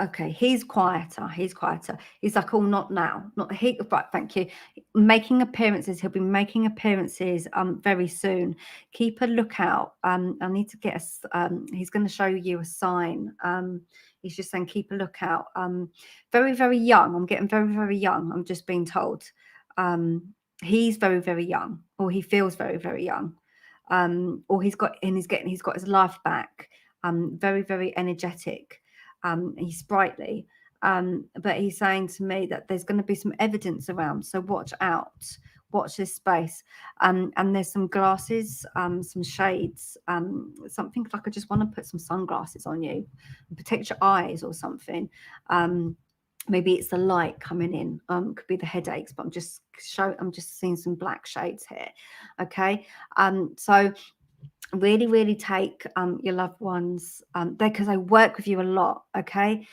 Okay, he's quieter. He's quieter. He's like, oh, not now. Not he. Right, thank you. Making appearances. He'll be making appearances very soon. Keep a lookout. I need to get us. He's going to show you a sign. He's just saying keep a lookout. Very, very young. I'm getting very, very young. I'm just being told. He's very, very young, or he feels very, very young. Or he's got his life back. Very, very energetic. He's sprightly, but he's saying to me that there's going to be some evidence around, so watch out, watch this space. And there's some glasses, some shades, something like I just want to put some sunglasses on you and protect your eyes or something. Maybe it's the light coming in, could be the headaches, but I'm just seeing some black shades here. Okay. So really, really take your loved ones there, because they work with you a lot. Okay.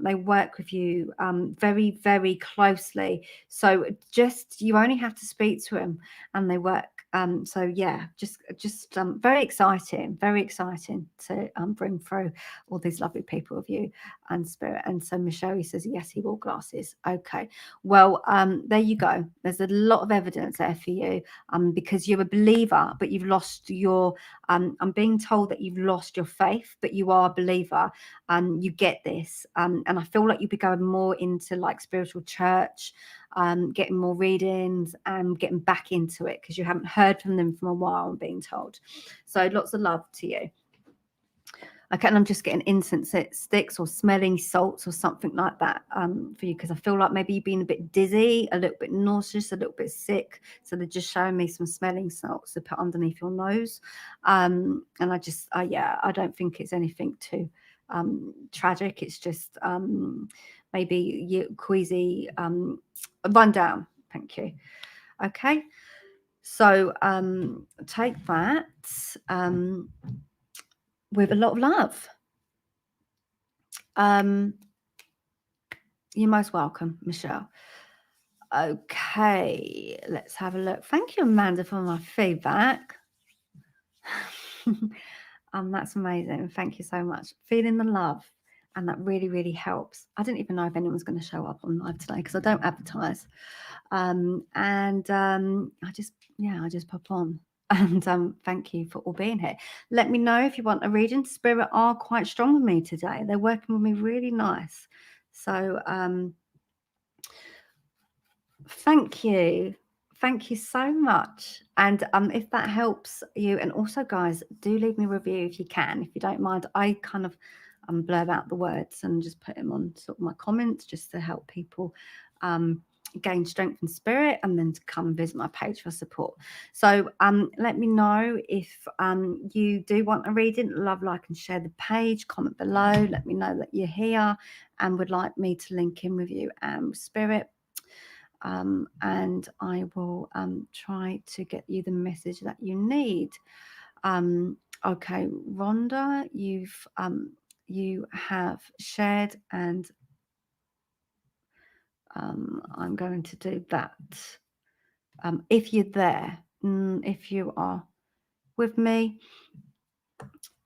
They work with you very, very closely. So just, you only have to speak to them and they work. So yeah, just very exciting to bring through all these lovely people with you and spirit. And so Michelle says, yes, he wore glasses. Okay. Well, there you go. There's a lot of evidence there for you, because you're a believer, but you've lost your, I'm being told that you've lost your faith, but you are a believer. You get this. And I feel like you'll be going more into like spiritual church, getting more readings and getting back into it, because you haven't heard from them for a while, I'm being told. So lots of love to you. Okay, and I'm just getting incense sticks or smelling salts or something like that for you, because I feel like maybe you've been a bit dizzy, a little bit nauseous, a little bit sick. So they're just showing me some smelling salts to put underneath your nose. And I just, yeah, I don't think it's anything too tragic. It's just maybe you queasy, run down. Thank you. Okay, so take that with a lot of love. You're most welcome, Michelle. Okay, let's have a look. Thank you, Amanda, for my feedback. That's amazing. Thank you so much. Feeling the love, and that really, really helps. I didn't even know if anyone's going to show up on live today, because I don't advertise. I just pop on. And thank you for all being here. Let me know if you want a reading. Spirit are quite strong with me today. They're working with me really nice. So thank you. Thank you so much. And if that helps you, and also guys, do leave me a review if you can, if you don't mind. I kind of blur out the words and just put them on sort of my comments, just to help people gain strength and spirit, and then to come visit my page for support. So let me know if you do want a reading. Love, like and share the page, comment below, let me know that you're here and would like me to link in with you and spirit. And I will try to get you the message that you need. Okay, Rhonda, you have shared, and I'm going to do that. If you're there, if you are with me,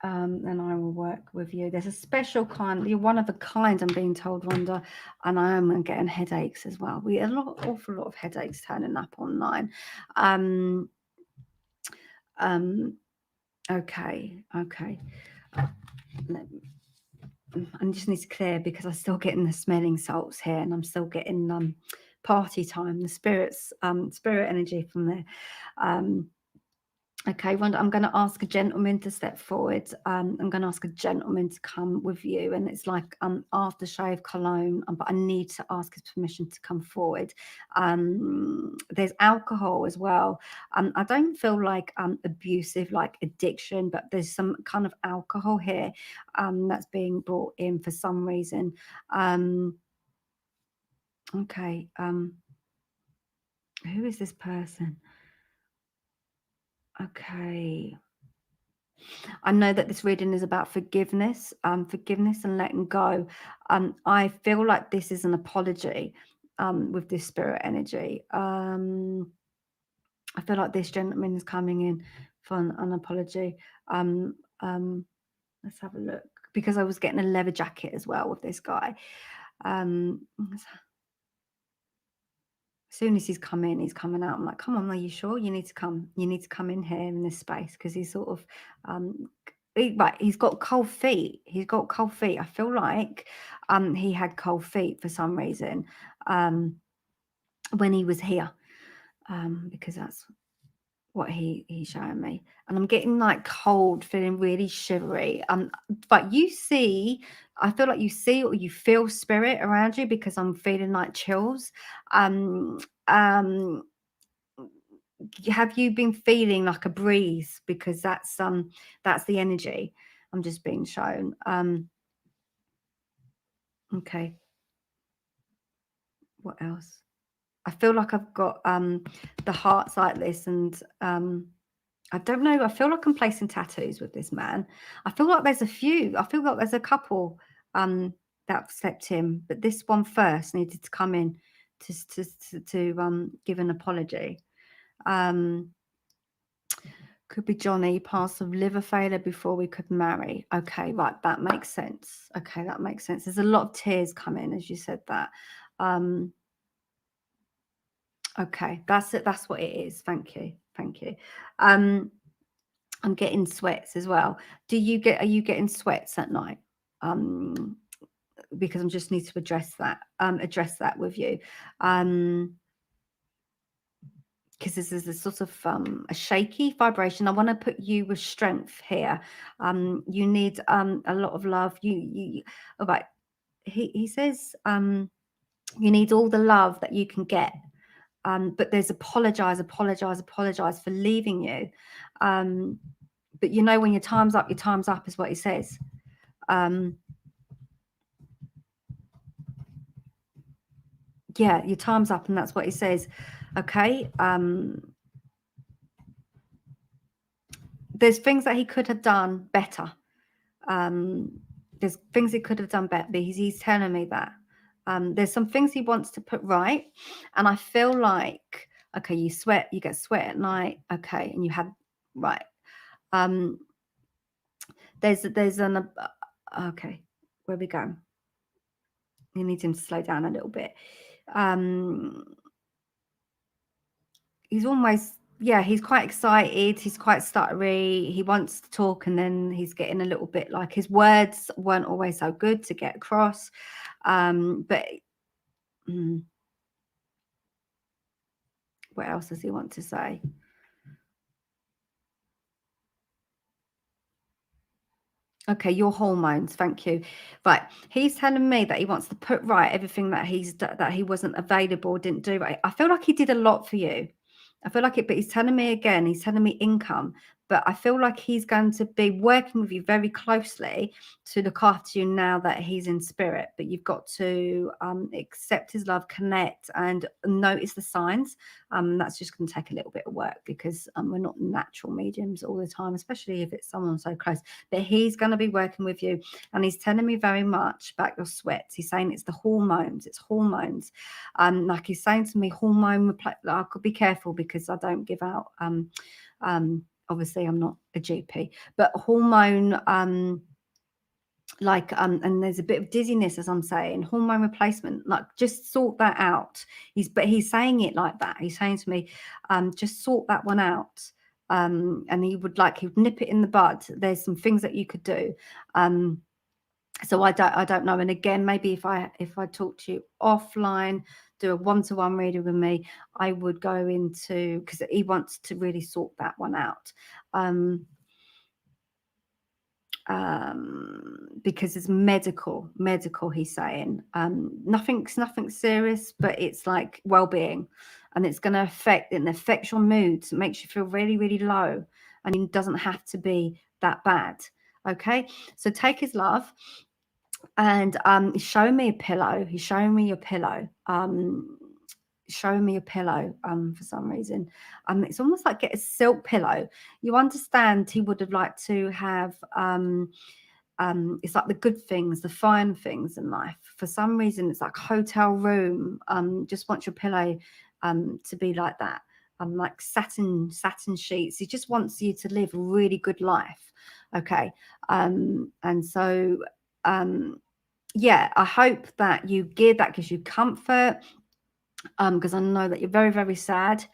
then I will work with you. There's a special kind, you're one of a kind, I'm being told, Rhonda, and I am getting headaches as well. We had awful lot of headaches turning up online. Okay. I just need to clear, because I'm still getting the smelling salts here, and I'm still getting party time, the spirit energy from there. Okay, Rhonda, I'm going to ask a gentleman to step forward. I'm going to ask a gentleman to come with you, and it's like aftershave cologne, but I need to ask his permission to come forward. There's alcohol as well. I don't feel like abusive, like addiction, but there's some kind of alcohol here that's being brought in for some reason. Okay, who is this person? Okay. I know that this reading is about forgiveness, forgiveness and letting go. I feel like this is an apology with this spirit energy. I feel like this gentleman is coming in for an apology. Um, um, let's have a look, because I was getting a leather jacket as well with this guy. As soon as he's come in, he's coming out. I'm like, come on, are you sure? You need to come. You need to come in here in this space, because he's sort of, right. He's got cold feet. He's got cold feet. I feel like he had cold feet for some reason when he was here, because that's what he's showing me. And I'm getting like cold, feeling really shivery. But you see, I feel like you see or you feel spirit around you, because I'm feeling like chills. um um have you been feeling like a breeze? Because that's the energy I'm just being shown. Okay, what else? I feel like I've got the hearts like this, and I don't know. I feel like I'm placing tattoos with this man. I feel like there's a few. I feel like there's a couple that stepped in, but this one first needed to come in to give an apology. Could be Johnny, passed of liver failure before we could marry. Okay, right, that makes sense. Okay, that makes sense. There's a lot of tears coming as you said that. Okay, that's it. That's what it is. Thank you. Thank you. I'm getting sweats as well. Are you getting sweats at night? Because I just need to address that with you. Because this is a sort of a shaky vibration. I want to put you with strength here. You need a lot of love. Oh, right. He says you need all the love that you can get. But there's apologize for leaving you. But you know, when your time's up is what he says. Yeah, your time's up, and that's what he says. Okay. There's things that he could have done better. There's things he could have done better, but he's telling me that. There's some things he wants to put right, and I feel like, okay, you get sweat at night, okay, and you had right. There's an okay, where we go? You need him to slow down a little bit. He's almost, yeah, he's quite excited. He's quite stuttery. He wants to talk, and then he's getting a little bit like his words weren't always so good to get across. But what else does he want to say? Okay, your hormones. Thank you. Right, he's telling me that he wants to put right everything that he wasn't available, didn't do right. I feel like he did a lot for you. I feel like it, but he's telling me again. He's telling me income, but I feel like he's going to be working with you very closely to look after you now that he's in spirit. But you've got to accept his love, connect, and notice the signs. That's just going to take a little bit of work, because we're not natural mediums all the time, especially if it's someone so close. But he's going to be working with you, and he's telling me very much about your sweats. He's saying it's the hormones. It's hormones. Like he's saying to me, hormone. I could be careful because I don't give out. Obviously, I'm not a GP, but hormone. And there's a bit of dizziness, as I'm saying, hormone replacement, like just sort that out. He's saying it like that. He's saying to me, just sort that one out. And he would nip it in the bud. There's some things that you could do. So I don't know. And again, maybe if I talk to you offline, do a one-to-one reading with me, I would go into, because he wants to really sort that one out. Because it's medical, he's saying. Nothing serious, but it's like well-being, and it's going to affect your moods. It makes you feel really, really low, and it doesn't have to be that bad. Okay, so take his love, and he's showing me a pillow. He's showing me your pillow. showing me a pillow for some reason. It's almost like get a silk pillow. You understand he would have liked to have it's like the good things, the fine things in life. For some reason, it's like hotel room. Just wants your pillow to be like that. Like satin sheets. He just wants you to live a really good life. Okay. And so yeah, I hope that that gives you comfort. Because I know that you're very, very sad.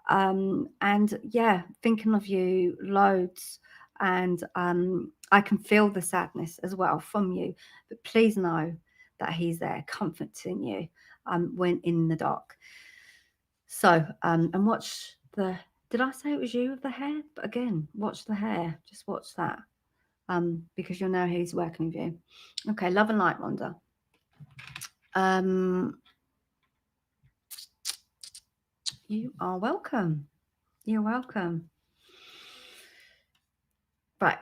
And yeah, thinking of you loads. And I can feel the sadness as well from you. But please know that he's there comforting you when in the dark. So, and watch did I say it was you with the hair? But again, watch the hair. Just watch that. Because you'll know who's working with you. Okay, love and light, Rhonda. You are welcome. You're welcome. Right.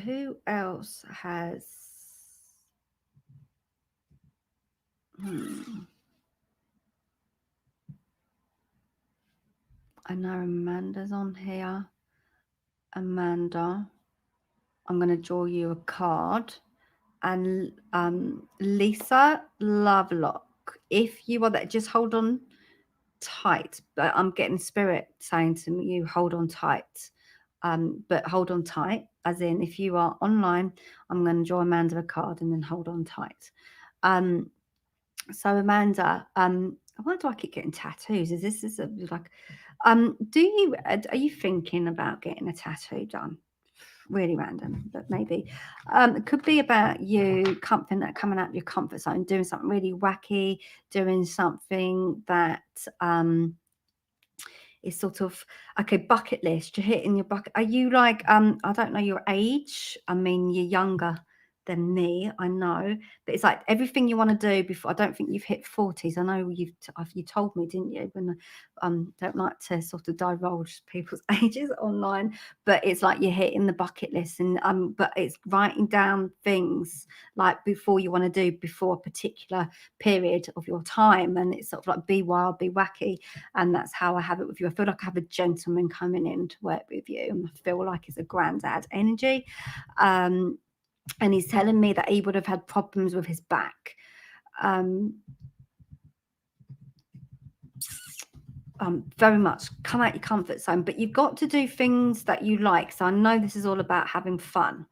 Who else has... I know Amanda's on here. Amanda, I'm going to draw you a card. And Lisa Lovelock, if you are there, just hold on tight. But I'm getting spirit saying to you, hold on tight. But hold on tight, as in if you are online, I'm going to draw Amanda a card and then hold on tight. So Amanda, why do I keep getting tattoos? Is this like, are you thinking about getting a tattoo done? Really random, but maybe. It could be about you coming out of your comfort zone, doing something really wacky, doing something that is sort of, okay, bucket list. You're hitting your bucket. Are you like, I don't know your age. I mean, you're younger than me, I know, but it's like everything you want to do before. I don't think you've hit 40s. I know you told me, didn't you? When don't like to sort of divulge people's ages online, but it's like you're hitting the bucket list, and but it's writing down things like before you want to do before a particular period of your time, and it's sort of like be wild, be wacky, and that's how I have it with you. I feel like I have a gentleman coming in to work with you, and I feel like it's a granddad energy. And he's telling me that he would have had problems with his back. Very much come out your comfort zone, but you've got to do things that you like. So I know this is all about having fun.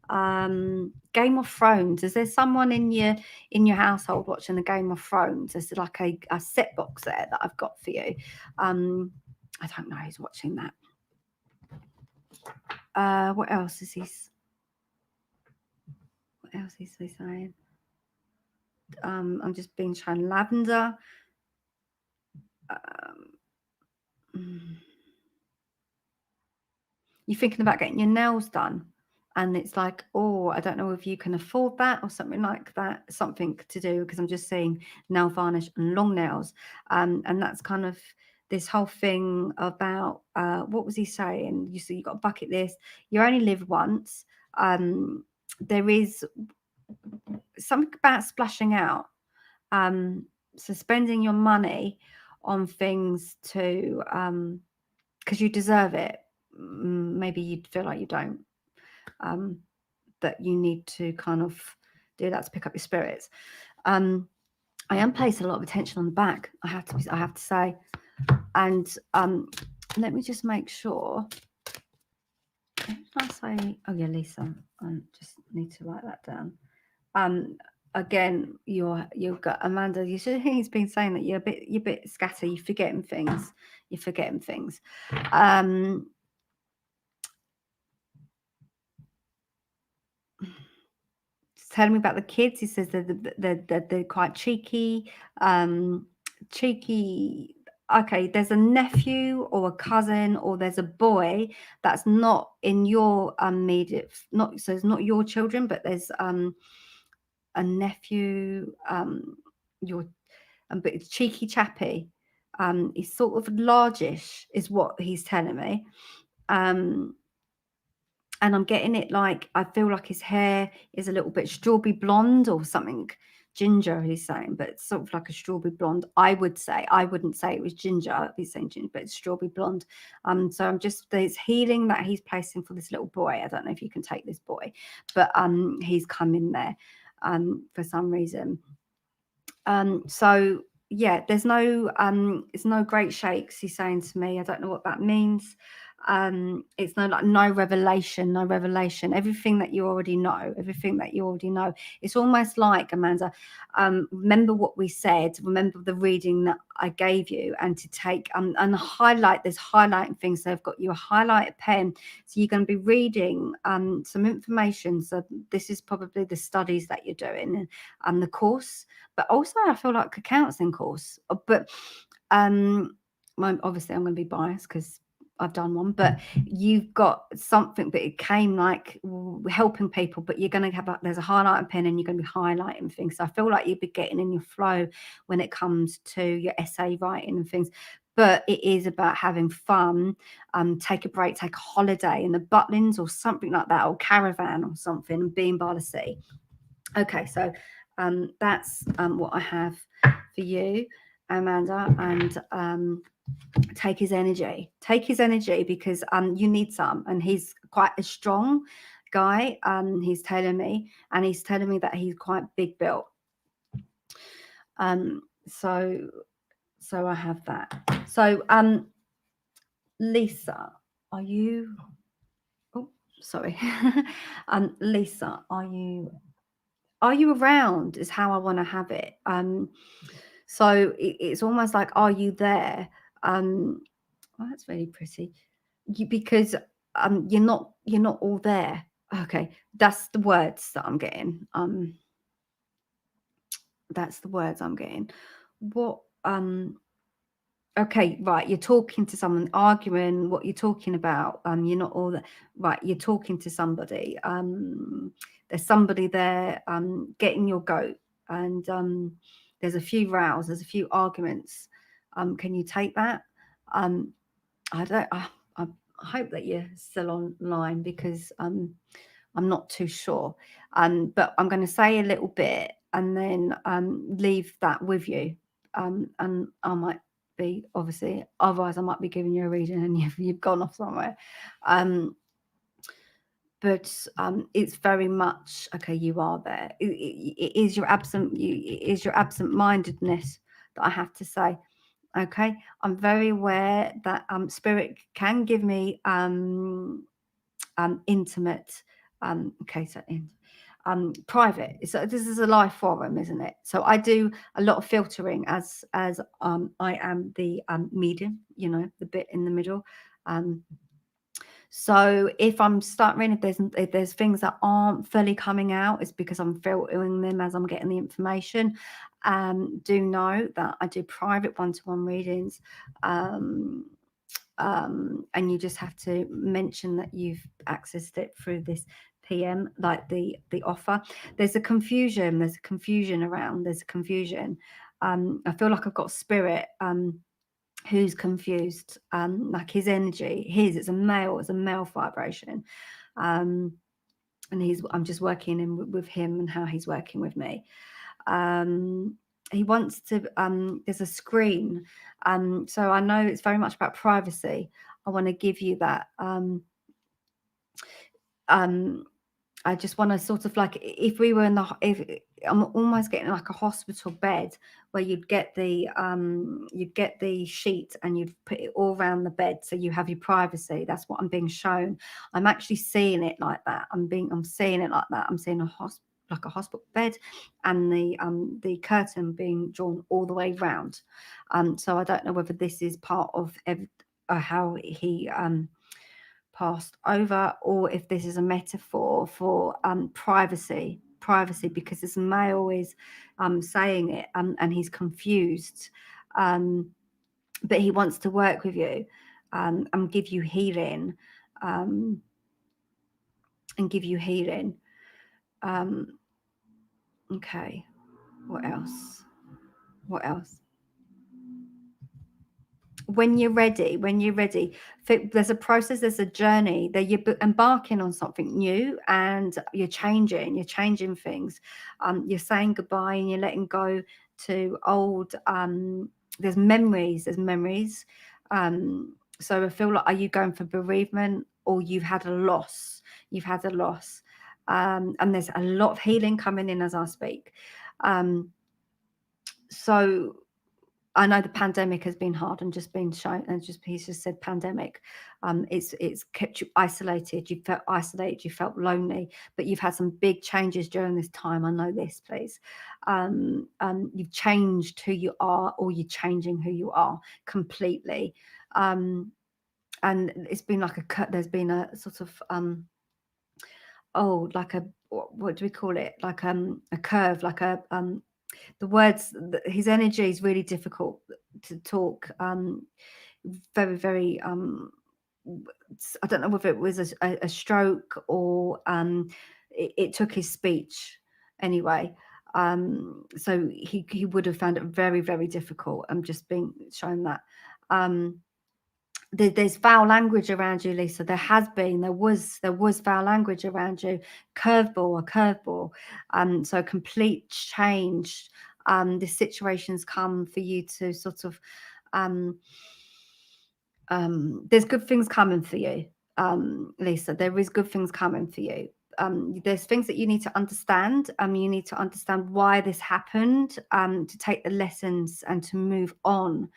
Game of Thrones. Is there someone in your household watching the Game of Thrones? There's like a set box there that I've got for you. I don't know who's watching that. What else is he? What else is he saying? I'm just being shown lavender. You're thinking about getting your nails done, and it's like, oh, I don't know if you can afford that or something like that, something to do, because I'm just seeing nail varnish and long nails, and that's kind of this whole thing about what was he saying? You see, you got a bucket list, you only live once. There is something about splashing out, so spending your money on things to because you deserve it. Maybe you'd feel like you don't, that you need to kind of do that to pick up your spirits. I am placing a lot of attention on the back, I have to say, and let me just make sure. I say, oh yeah, Lisa, I just need to write that down. Again, you've got Amanda. You should think he's been saying that you're a bit scattered. You're forgetting things. Telling me about the kids. He says they're quite cheeky. Cheeky. Okay, there's a nephew or a cousin or there's a boy that's not in your immediate, so it's not your children, but there's a nephew, but it's cheeky chappy. He's sort of largish, is what he's telling me. And I'm getting it like, I feel like his hair is a little bit strawberry blonde or something ginger, he's saying, but it's sort of like a strawberry blonde. I would say, I wouldn't say it was ginger. He's saying ginger, but it's strawberry blonde. So I'm just, there's healing that he's placing for this little boy. I don't know if you can take this boy, but he's come in there for some reason. So yeah, there's no it's no great shakes, he's saying to me. I don't know what that means. It's no revelation, everything that you already know, it's almost like, Amanda, remember what we said, remember the reading that I gave you, and to take and highlight, there's highlighting things. So I've got you a highlighter pen, so you're going to be reading some information. So this is probably the studies that you're doing and the course, but also I feel like a counselling course. But obviously I'm going to be biased because I've done one, but you've got something, but it came like helping people, but you're going to have there's a highlighting pen and you're going to be highlighting things. So I feel like you'd be getting in your flow when it comes to your essay writing and things. But it is about having fun, take a break, take a holiday in the Butlins or something like that, or caravan or something, and being by the sea. Okay, so that's what I have for you, Amanda, and take his energy, because you need some, and he's quite a strong guy. He's telling me that he's quite big built. So I have that. So Lisa, are you, oh sorry, Lisa, are you around, is how I want to have it. So it's almost like, are you there? Well, that's really pretty. Because you're not all there. Okay, that's the words that I'm getting. That's the words I'm getting. What okay, right, you're talking to someone, arguing what you're talking about. You're not all there. Right, you're talking to somebody. There's somebody there getting your goat, and there's a few rows, there's a few arguments. Can you take that? I hope that you're still online, because I'm not too sure. But I'm going to say a little bit and then leave that with you. And I might be, obviously, otherwise I might be giving you a reading and you've gone off somewhere. But it's very much, okay, you are there. It is your absent-mindedness that I have to say. Okay, I'm very aware that spirit can give me intimate, okay, so private. So this is a live forum, isn't it? So I do a lot of filtering as I am the medium, the bit in the middle. So if I'm stuttering, if there's things that aren't fully coming out, it's because I'm filtering them as I'm getting the information. Do know that I do private one-to-one readings, and you just have to mention that you've accessed it through this PM, like the offer. There's a confusion around. I feel like I've got spirit who's confused, like his energy, it's a male vibration, and I'm just working in with him and how he's working with me. He wants to, there's a screen, so I know it's very much about privacy. I want to give you that. I just want to sort of, like, if we were if I'm almost getting like a hospital bed, where you'd get the sheet and you'd put it all around the bed, so you have your privacy. That's what I'm being shown. I'm actually seeing it like that. I'm seeing it like that. I'm seeing a hospital bed, and the curtain being drawn all the way round. So I don't know whether this is part of how he passed over, or if this is a metaphor for privacy, because this male is saying it, and he's confused, but he wants to work with you and give you healing, okay, what else when you're ready, there's a process, there's a journey that you're embarking on something new, and you're changing things. You're saying goodbye and you're letting go to old, there's memories. So I feel like, are you going for bereavement, or you've had a loss? And there's a lot of healing coming in as I speak. So I know the pandemic has been hard, and just been shown, and he's just said pandemic. It's kept you isolated. You felt isolated. You felt lonely, but you've had some big changes during this time. I know this, please. You've changed who you are, or you're changing who you are completely. And it's been like there's been a sort of like a, what do we call it? Like a curve, like a the words, his energy is really difficult to talk. Very, very, I don't know whether it was a stroke, or it took his speech anyway. So he would have found it very, very difficult. I'm just being shown that. There's foul language around you, Lisa. There was foul language around you. A curveball. So a complete change. The situations come for you to sort of, there's good things coming for you, Lisa. There is good things coming for you. There's things that you need to understand. You need to understand why this happened, to take the lessons and to move on.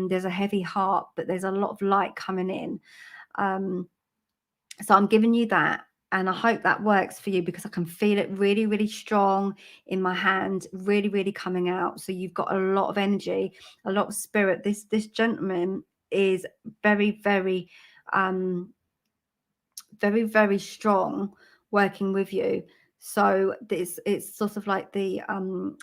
There's a heavy heart, but there's a lot of light coming in. So I'm giving you that, and I hope that works for you, because I can feel it really, really strong in my hand, really, really coming out. So you've got a lot of energy, a lot of spirit. This gentleman is very, very, very, very strong, working with you. So it's sort of like the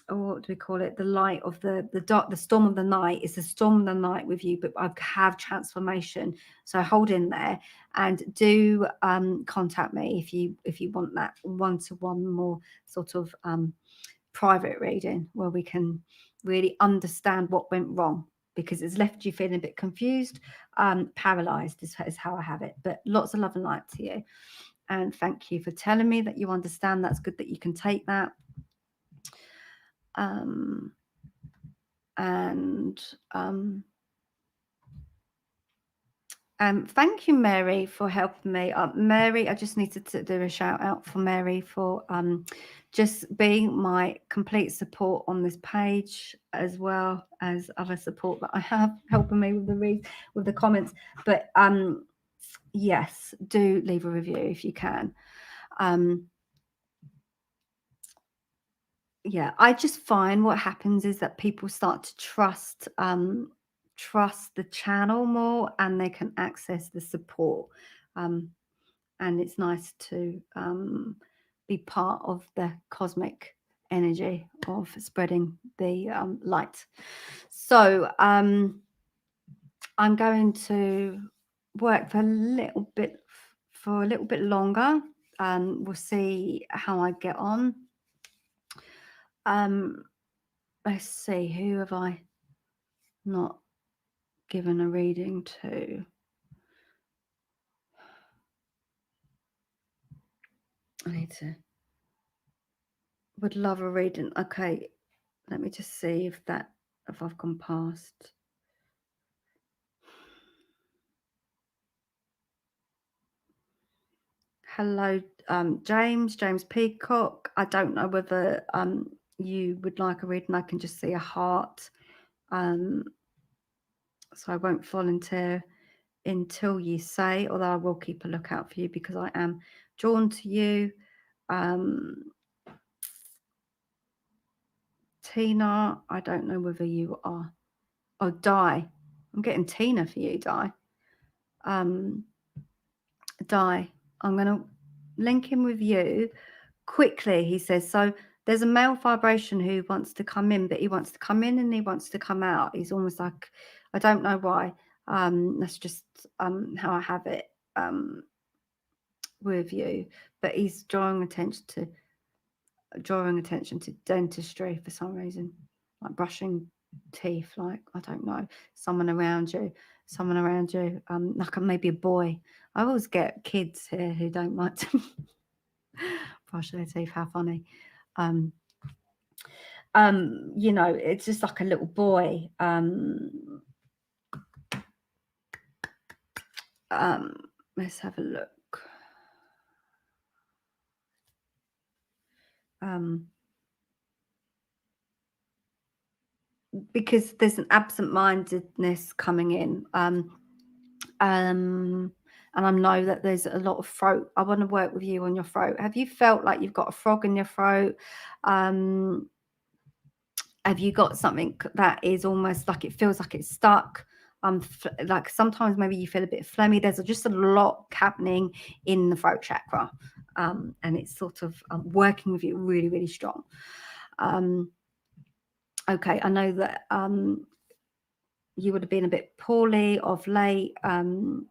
what do we call it? The light of the dark, the storm of the night. It's the storm of the night with you, but I have transformation. So hold in there, and do contact me if you want that one-to-one, more sort of private reading, where we can really understand what went wrong, because it's left you feeling a bit confused, paralyzed is how I have it. But lots of love and light to you. And thank you for telling me that you understand. That's good that you can take that. Thank you, Mary, for helping me. Mary, I just needed to do a shout out for Mary for just being my complete support on this page, as well as other support that I have helping me with the comments. But yes, do leave a review if you can. Yeah, I just find what happens is that people start to trust the channel more, and they can access the support. And it's nice to be part of the cosmic energy of spreading the light. So I'm going to work for a little bit longer. We'll see how I get on. Let's see, who have I not given a reading to? Would love a reading. Okay, let me just see if I've gone past. Hello, James Peacock. I don't know whether you would like a reading. I can just see a heart. So I won't volunteer until you say, although I will keep a lookout for you, because I am drawn to you. Tina, I don't know whether you are. Oh, Di. I'm getting Tina for you, Di. Di, I'm going to link in with you quickly. He says, so there's a male vibration who wants to come in, but he wants to come in and he wants to come out. He's almost like, I don't know why. That's just how I have it with you. But he's drawing attention to dentistry for some reason, like brushing teeth, like, I don't know, someone around you, like maybe a boy. I always get kids here who don't like to brush their teeth. How funny. You know, it's just like a little boy. Let's have a look. Because there's an absent-mindedness coming in. And I know that there's a lot of throat. I want to work with you on your throat. Have you felt like you've got a frog in your throat? Have you got something that is almost like it feels like it's stuck? Like sometimes maybe you feel a bit phlegmy. There's just a lot happening in the throat chakra, and it's sort of working with you really, really strong. Okay, I know that you would have been a bit poorly of late. He'll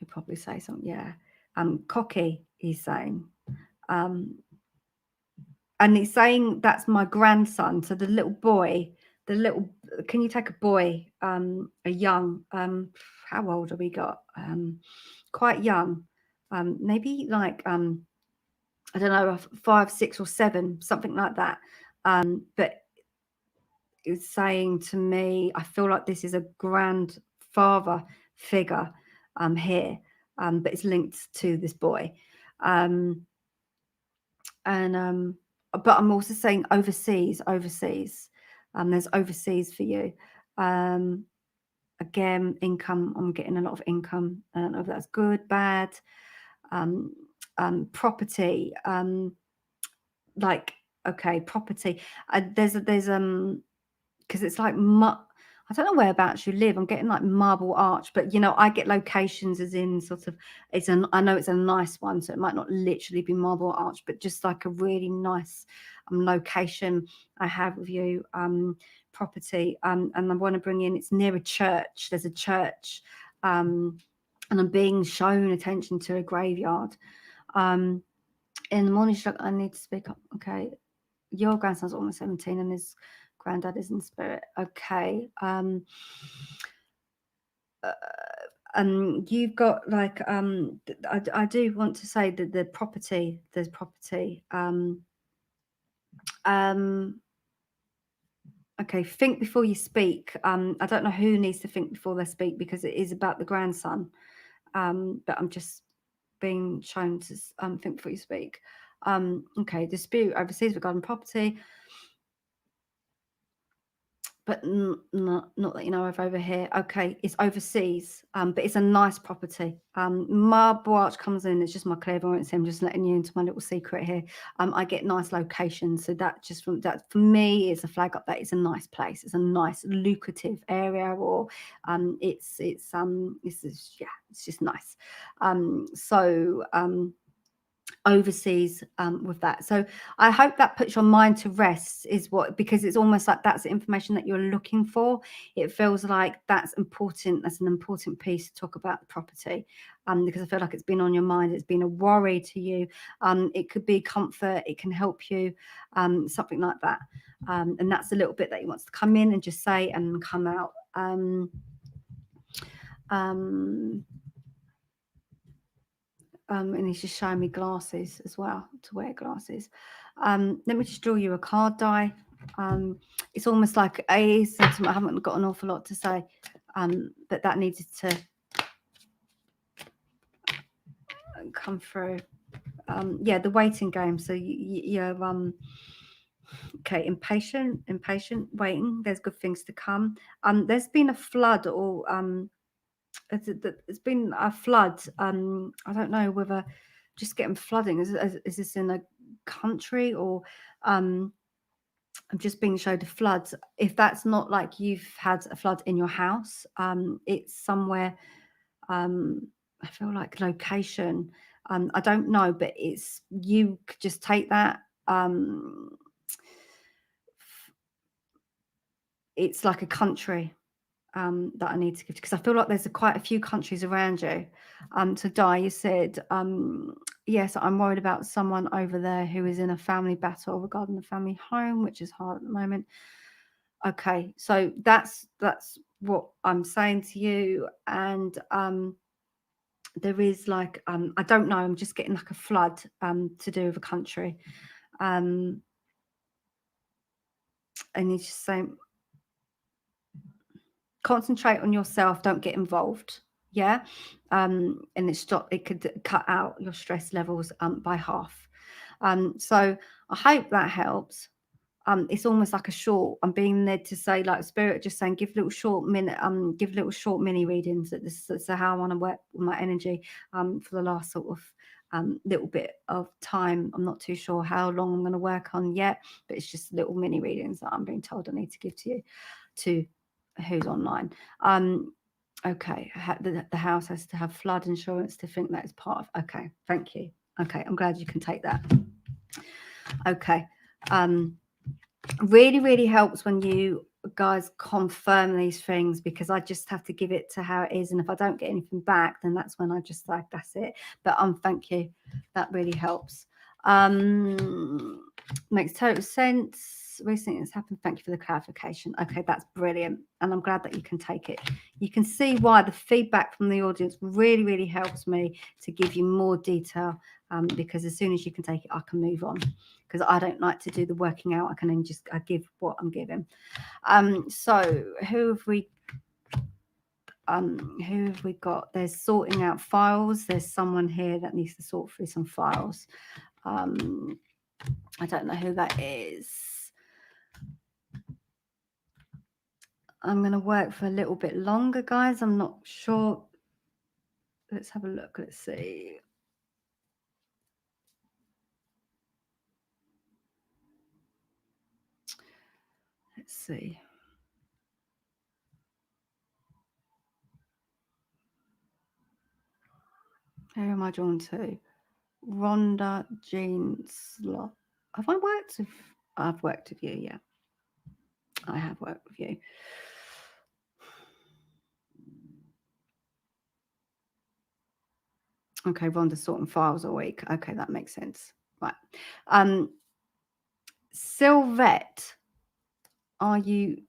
probably say something, yeah. Cocky, he's saying. And he's saying that's my grandson. So the little boy, can you take a boy, a young, how old have we got? Quite young, maybe like, I don't know, 5, 6 or 7, something like that. But it's saying to me, I feel like this is a grandfather figure here, but it's linked to this boy. But I'm also saying overseas. There's overseas for you. Again, income. I'm getting a lot of income. I don't know if that's good, bad. Property. Like, okay, property. There's because it's like I don't know whereabouts you live. I'm getting like Marble Arch, but you know, I get locations as in sort of I know it's a nice one, so it might not literally be Marble Arch, but just like a really nice location I have with you, property, and I want to bring in. It's near a church. There's a church, and I'm being shown attention to a graveyard. In the morning, she's like, I need to speak up. Okay, your grandson's almost 17, and his granddad is in spirit. Okay. You've got like I do want to say that there's property. Okay, think before you speak. I don't know who needs to think before they speak because it is about the grandson. But I'm just being shown to think before you speak. Okay, dispute overseas regarding property. But not that you know of over here. Okay, it's overseas, but it's a nice property. Marble Arch comes in. It's just my clairvoyance. I'm just letting you into my little secret here. I get nice locations, so that just from that for me is a flag up that it's a nice place. It's a nice lucrative area, or it's just nice. Overseas with that. So I hope that puts your mind to rest because it's almost like that's the information that you're looking for. It feels like that's important. That's an important piece to talk about the property, because I feel like it's been on your mind. It's been a worry to you. It could be comfort. It can help you, something like that. And that's a little bit that he wants to come in and just say and come out. And he's just showing me glasses as well, to wear glasses. Let me just draw you a card die. It's almost like a sentiment. I haven't got an awful lot to say, but that needed to come through. Yeah, the waiting game. So you're okay, impatient, waiting. There's good things to come. There's been a flood, or it's been a flood. I don't know whether just getting flooding is this in a country, or I'm just being showed a flood. If that's not like you've had a flood in your house, it's somewhere. I feel like location. I don't know, but it's you could just take that. It's like a country. That I need to give, because I feel like there's quite a few countries around you. So Di, you said Yes, I'm worried about someone over there who is in a family battle regarding the family home, which is hard at the moment. Okay, so that's what I'm saying to you. And there is like I don't know, I'm just getting like a flood to do with a country. And he's just saying, concentrate on yourself, don't get involved. Yeah. And it could cut out your stress levels by half. So I hope that helps. It's almost like a short, I'm being led to say, like spirit just saying, give little short mini readings. That's how I want to work with my energy for the last sort of little bit of time. I'm not too sure how long I'm going to work on yet, but it's just little mini readings that I'm being told I need to give to you, to who's online. Okay, the house has to have flood insurance to think that is part of. Okay, thank you. Okay, I'm glad you can take that. Okay. Really, really helps when you guys confirm these things, because I just have to give it to how it is, and if I don't get anything back, then that's when I just like, that's it. But thank you, that really helps. Makes total sense. Recently it's happened. Thank you for the clarification. Okay, that's brilliant, and I'm glad that you can take it. You can see why the feedback from the audience really, really helps me to give you more detail, because as soon as you can take it, I can move on, because I don't like to do the working out. I can then just give what I'm giving. So who have we got? There's sorting out files. There's someone here that needs to sort through some files. I don't know who that is. I'm going to work for a little bit longer, guys. I'm not sure. Let's have a look. Let's see. Let's see. Who am I drawn to? Rhonda Jean Slot. Have I worked with? I've worked with you, yeah. I have worked with you. Okay, Rhonda's sorting files a week. Okay, that makes sense. Right. Sylvette, are you?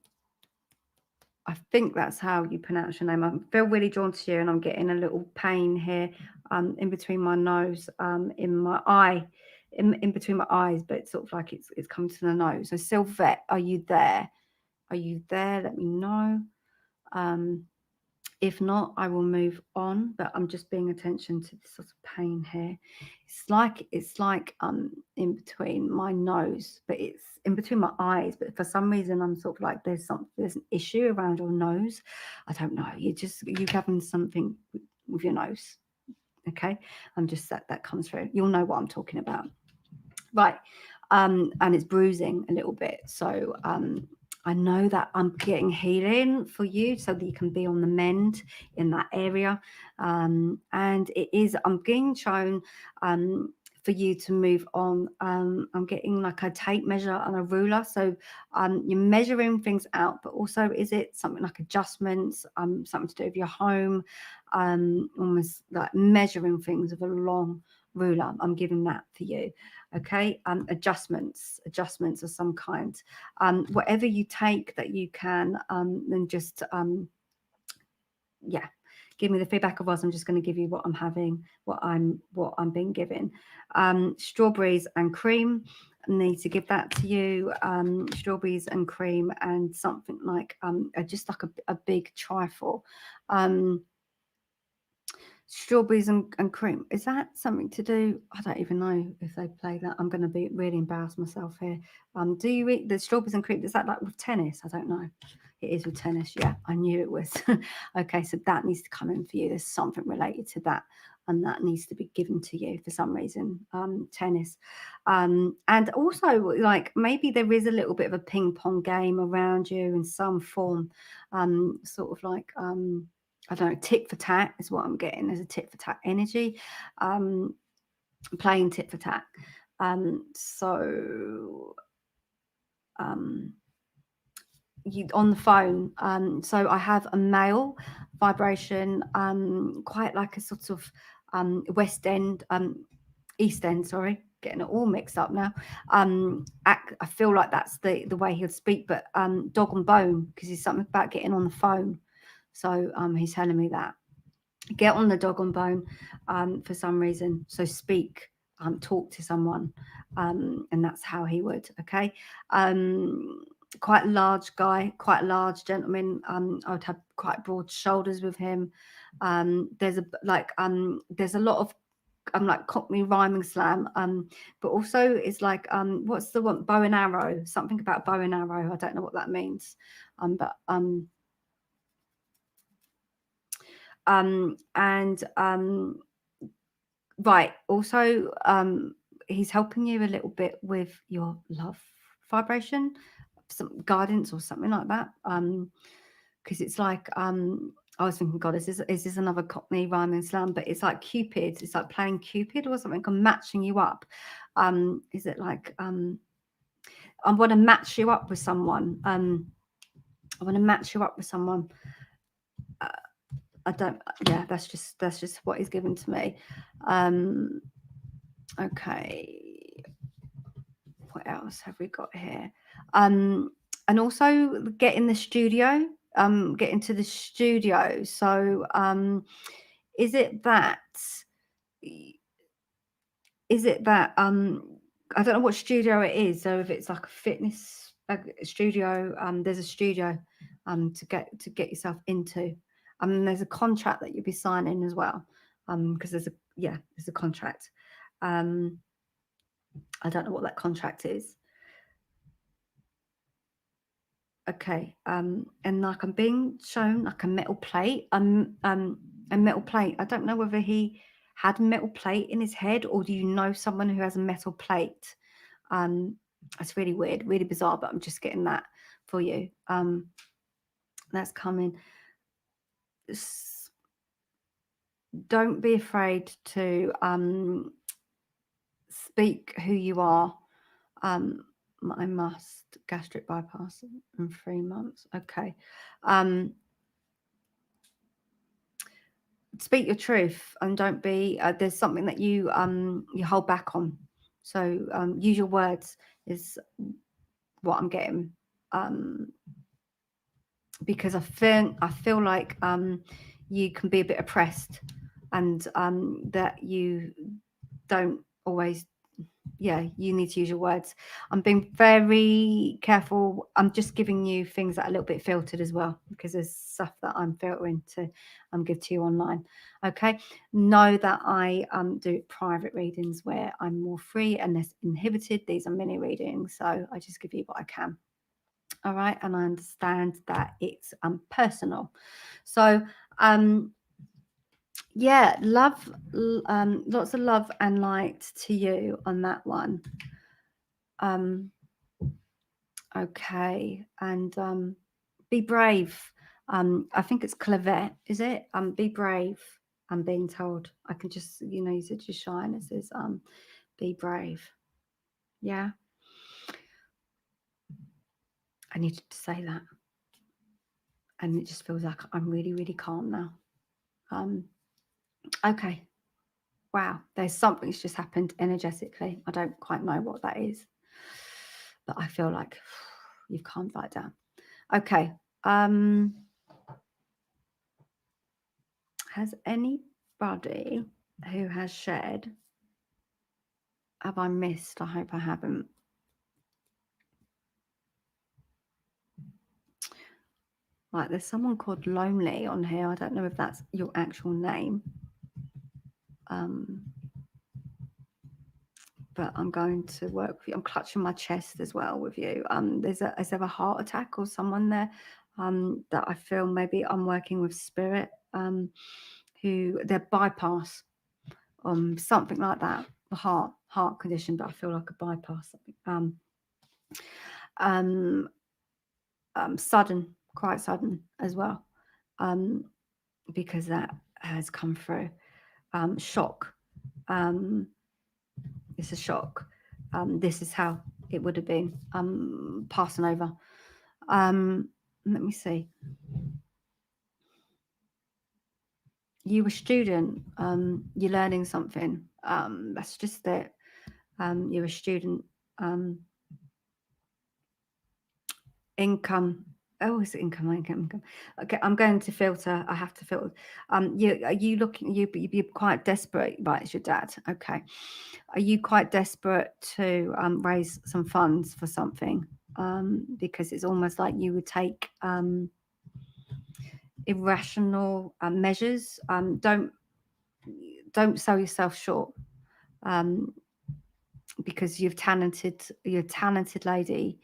I think that's how you pronounce your name. I feel really drawn to you, and I'm getting a little pain here, in between my nose, in my eye, in between my eyes, but it's sort of like it's coming to the nose. So Sylvette, are you there? Are you there? Let me know. If not, I will move on, but I'm just paying attention to this sort of pain here. It's like in between my nose, but it's in between my eyes. But for some reason, I'm sort of like there's an issue around your nose. I don't know. You're having something with your nose. Okay, I'm just that comes through. You'll know what I'm talking about, right? And it's bruising a little bit. So I know that I'm getting healing for you so that you can be on the mend in that area. And I'm being shown for you to move on. I'm getting like a tape measure and a ruler. So you're measuring things out, but also is it something like adjustments, something to do with your home, almost like measuring things with a long ruler. I'm giving that for you. Okay, adjustments of some kind, whatever you take that you can, then just give me the feedback of us. I'm just going to give you what I'm having, what I'm being given. Strawberries and cream, I need to give that to you. Strawberries and cream, and something like just like a big trifle. Strawberries and cream. Is that something to do? I don't even know if they play that. I'm going to be really embarrassed myself here. Do you eat the strawberries and cream? Is that like with tennis? I don't know. It is with tennis. Yeah, I knew it was. Okay, so that needs to come in for you. There's something related to that, and that needs to be given to you for some reason. Tennis, and also like maybe there is a little bit of a ping pong game around you in some form, sort of like I don't know, tit for tat is what I'm getting. There's a tit for tat energy, playing tit for tat. You on the phone. So I have a male vibration, quite like a sort of West End East End, sorry, getting it all mixed up now. I feel like that's the way he'll speak, but dog and bone, because he's something about getting on the phone. So he's telling me that. Get on the dog and bone for some reason. So speak, talk to someone. And that's how he would, okay? Quite a large guy, quite a large gentleman. I would have quite broad shoulders with him. There's a lot of like Cockney rhyming slam, but also it's like what's the one, bow and arrow, something about bow and arrow. I don't know what that means, right, also he's helping you a little bit with your love vibration, some guidance or something like that, because it's like I was thinking, God, is this another Cockney rhyming slam? But it's like Cupid. It's like playing Cupid or something, and matching you up. Is it like I want to match you up with someone? I want to match you up with someone. I don't. Yeah, that's just what he's given to me. Okay. What else have we got here? And also get in the studio. Get into the studio. So is it that I don't know what studio it is. So if it's like a fitness studio, there's a studio to get yourself into. There's a contract that you'll be signing as well, because there's a contract. I don't know what that contract is. Okay, and like I'm being shown like a metal plate. A metal plate. I don't know whether he had a metal plate in his head, or do you know someone who has a metal plate? It's really weird, really bizarre, but I'm just getting that for you. That's coming. Don't be afraid to speak who you are. I must gastric bypass in 3 months. Okay. Speak your truth, and don't be there's something that you hold back on. So use your words is what I'm getting. Because I feel like you can be a bit oppressed, and that you don't always, you need to use your words. I'm being very careful. I'm just giving you things that are a little bit filtered as well, because there's stuff that I'm filtering to give to you online. Okay, know that I do private readings where I'm more free and less inhibited. These are mini readings, so I just give you what I can. All right, and I understand that it's personal. So love, lots of love and light to you on that one. Okay, and be brave. I think it's Clairvoyant, is it? Be brave. I'm being told. I can just, you said you shine. It says be brave. Yeah. I needed to say that. And it just feels like I'm really, really calm now. Okay. Wow. There's something's just happened energetically. I don't quite know what that is, but I feel like you've calmed that down. Okay. Has anybody who has shared, have I missed? I hope I haven't. Right, there's someone called Lonely on here. I don't know if that's your actual name. But I'm going to work with you. I'm clutching my chest as well with you. Is there a heart attack or someone there that I feel maybe I'm working with spirit, who they're bypass, something like that, a heart condition, but I feel like a bypass. Sudden, quite sudden as well, because that has come through. Shock. It's a shock. This is how it would have been passing over. Let me see. you a student, you're learning something. That's just it. You're a student. Income. Oh, is it income? Okay, I'm going to filter. I have to filter. Are you looking? You're quite desperate, right? It's your dad. Okay. Are you quite desperate to raise some funds for something? Because it's almost like you would take irrational measures. Don't sell yourself short. Because you're a talented lady.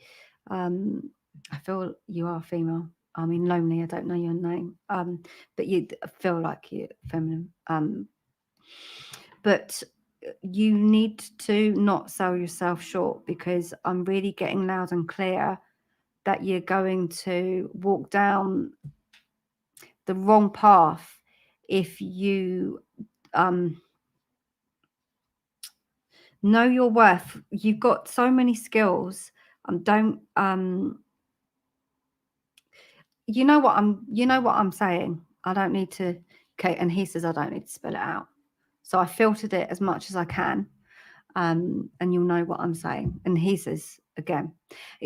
I feel you are female. I mean, lonely. I don't know your name, but you feel like you're feminine. But you need to not sell yourself short, because I'm really getting loud and clear that you're going to walk down the wrong path if you know your worth. You've got so many skills. Don't you know what I'm saying? I don't need to. Okay, and he says I don't need to spell it out. So I filtered it as much as I can, and you'll know what I'm saying. And he says again,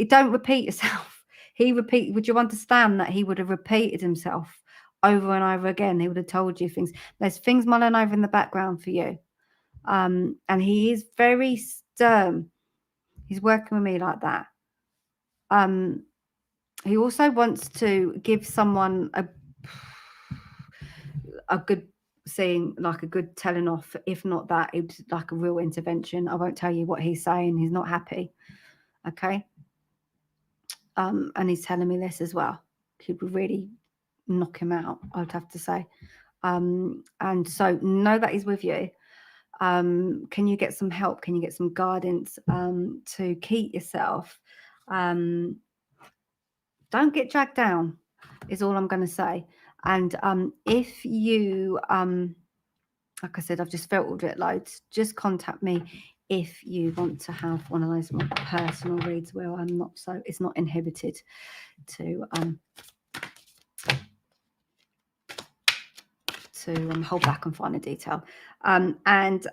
don't repeat yourself. Would you understand that he would have repeated himself over and over again? He would have told you things. There's things mulling over in the background for you. And he is very stern. He's working with me like that. He also wants to give someone a good seeing, like a good telling off. If not that, it's like a real intervention. I won't tell you what he's saying. He's not happy. Okay. And he's telling me this as well. Could really knock him out, I'd have to say. And so know that he's with you. Can you get some help? Can you get some guidance to keep yourself? Don't get dragged down, is all I'm going to say. And if you, like I said, I've just filtered it loads. Just contact me if you want to have one of those more personal reads where I'm not it's not inhibited to hold back on finer detail. And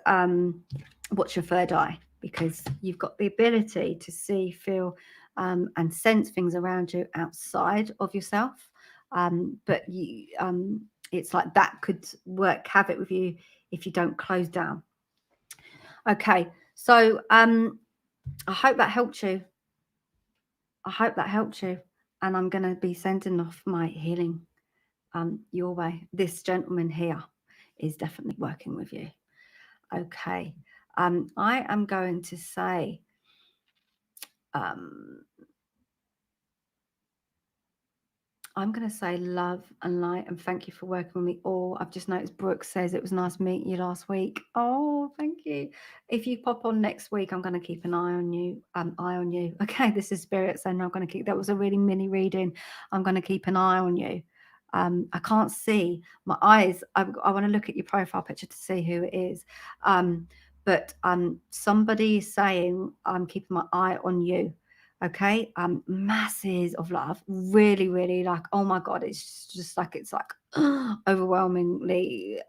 watch your third eye, because you've got the ability to see, feel, and sense things around you outside of yourself. But you, it's like that could work havoc with you if you don't close down. Okay, so I hope that helped you. And I'm going to be sending off my healing your way. This gentleman here is definitely working with you. Okay. I am going to say love and light, and thank you for working with me all. I've just noticed Brooke says it was nice meeting you last week. Oh, thank you. If you pop on next week, I'm going to keep an eye on you. Okay, this is Spirit, so I'm going to keep. That was a really mini reading. I'm going to keep an eye on you. I can't see my eyes. I want to look at your profile picture to see who it is. But somebody is saying I'm keeping my eye on you. Okay, masses of love, really, really, like, oh my god, it's just like, it's like overwhelmingly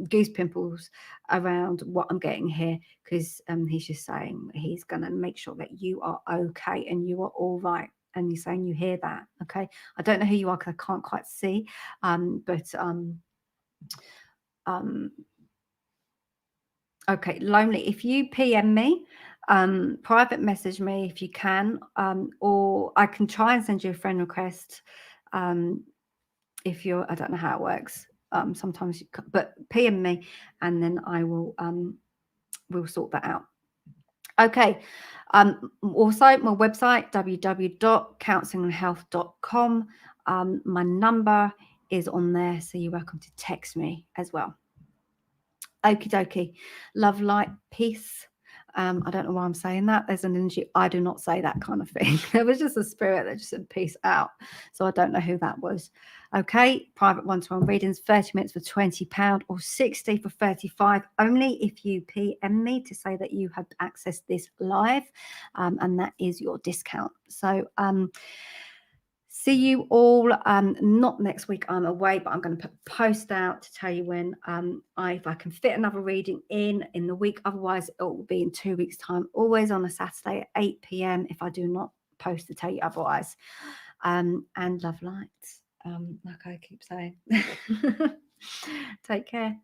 goose pimples around what I'm getting here, because he's just saying he's gonna make sure that you are okay and you are all right. And he's saying you hear that. Okay, I don't know who you are because I can't quite see, but okay, lonely. If you PM me, private message me if you can, or I can try and send you a friend request. If you're, I don't know how it works. Sometimes but PM me, and then I will we'll sort that out. Okay. Also my website, www.counselingandhealth.com. My number is on there, so you're welcome to text me as well. Okie dokie. Love, light, peace. I don't know why I'm saying that. There's an energy. I do not say that kind of thing. There was just a spirit that just said peace out. So I don't know who that was. Okay. Private one-to-one readings, 30 minutes for £20 or 60 for 35. Only if you PM me to say that you have accessed this live, and that is your discount. So see you all. Not next week, I'm away, but I'm going to put a post out to tell you when if I can fit another reading in the week. Otherwise, it will be in 2 weeks' time, always on a Saturday at 8 p.m. if I do not post to tell you otherwise. And love light, like I keep saying. Take care.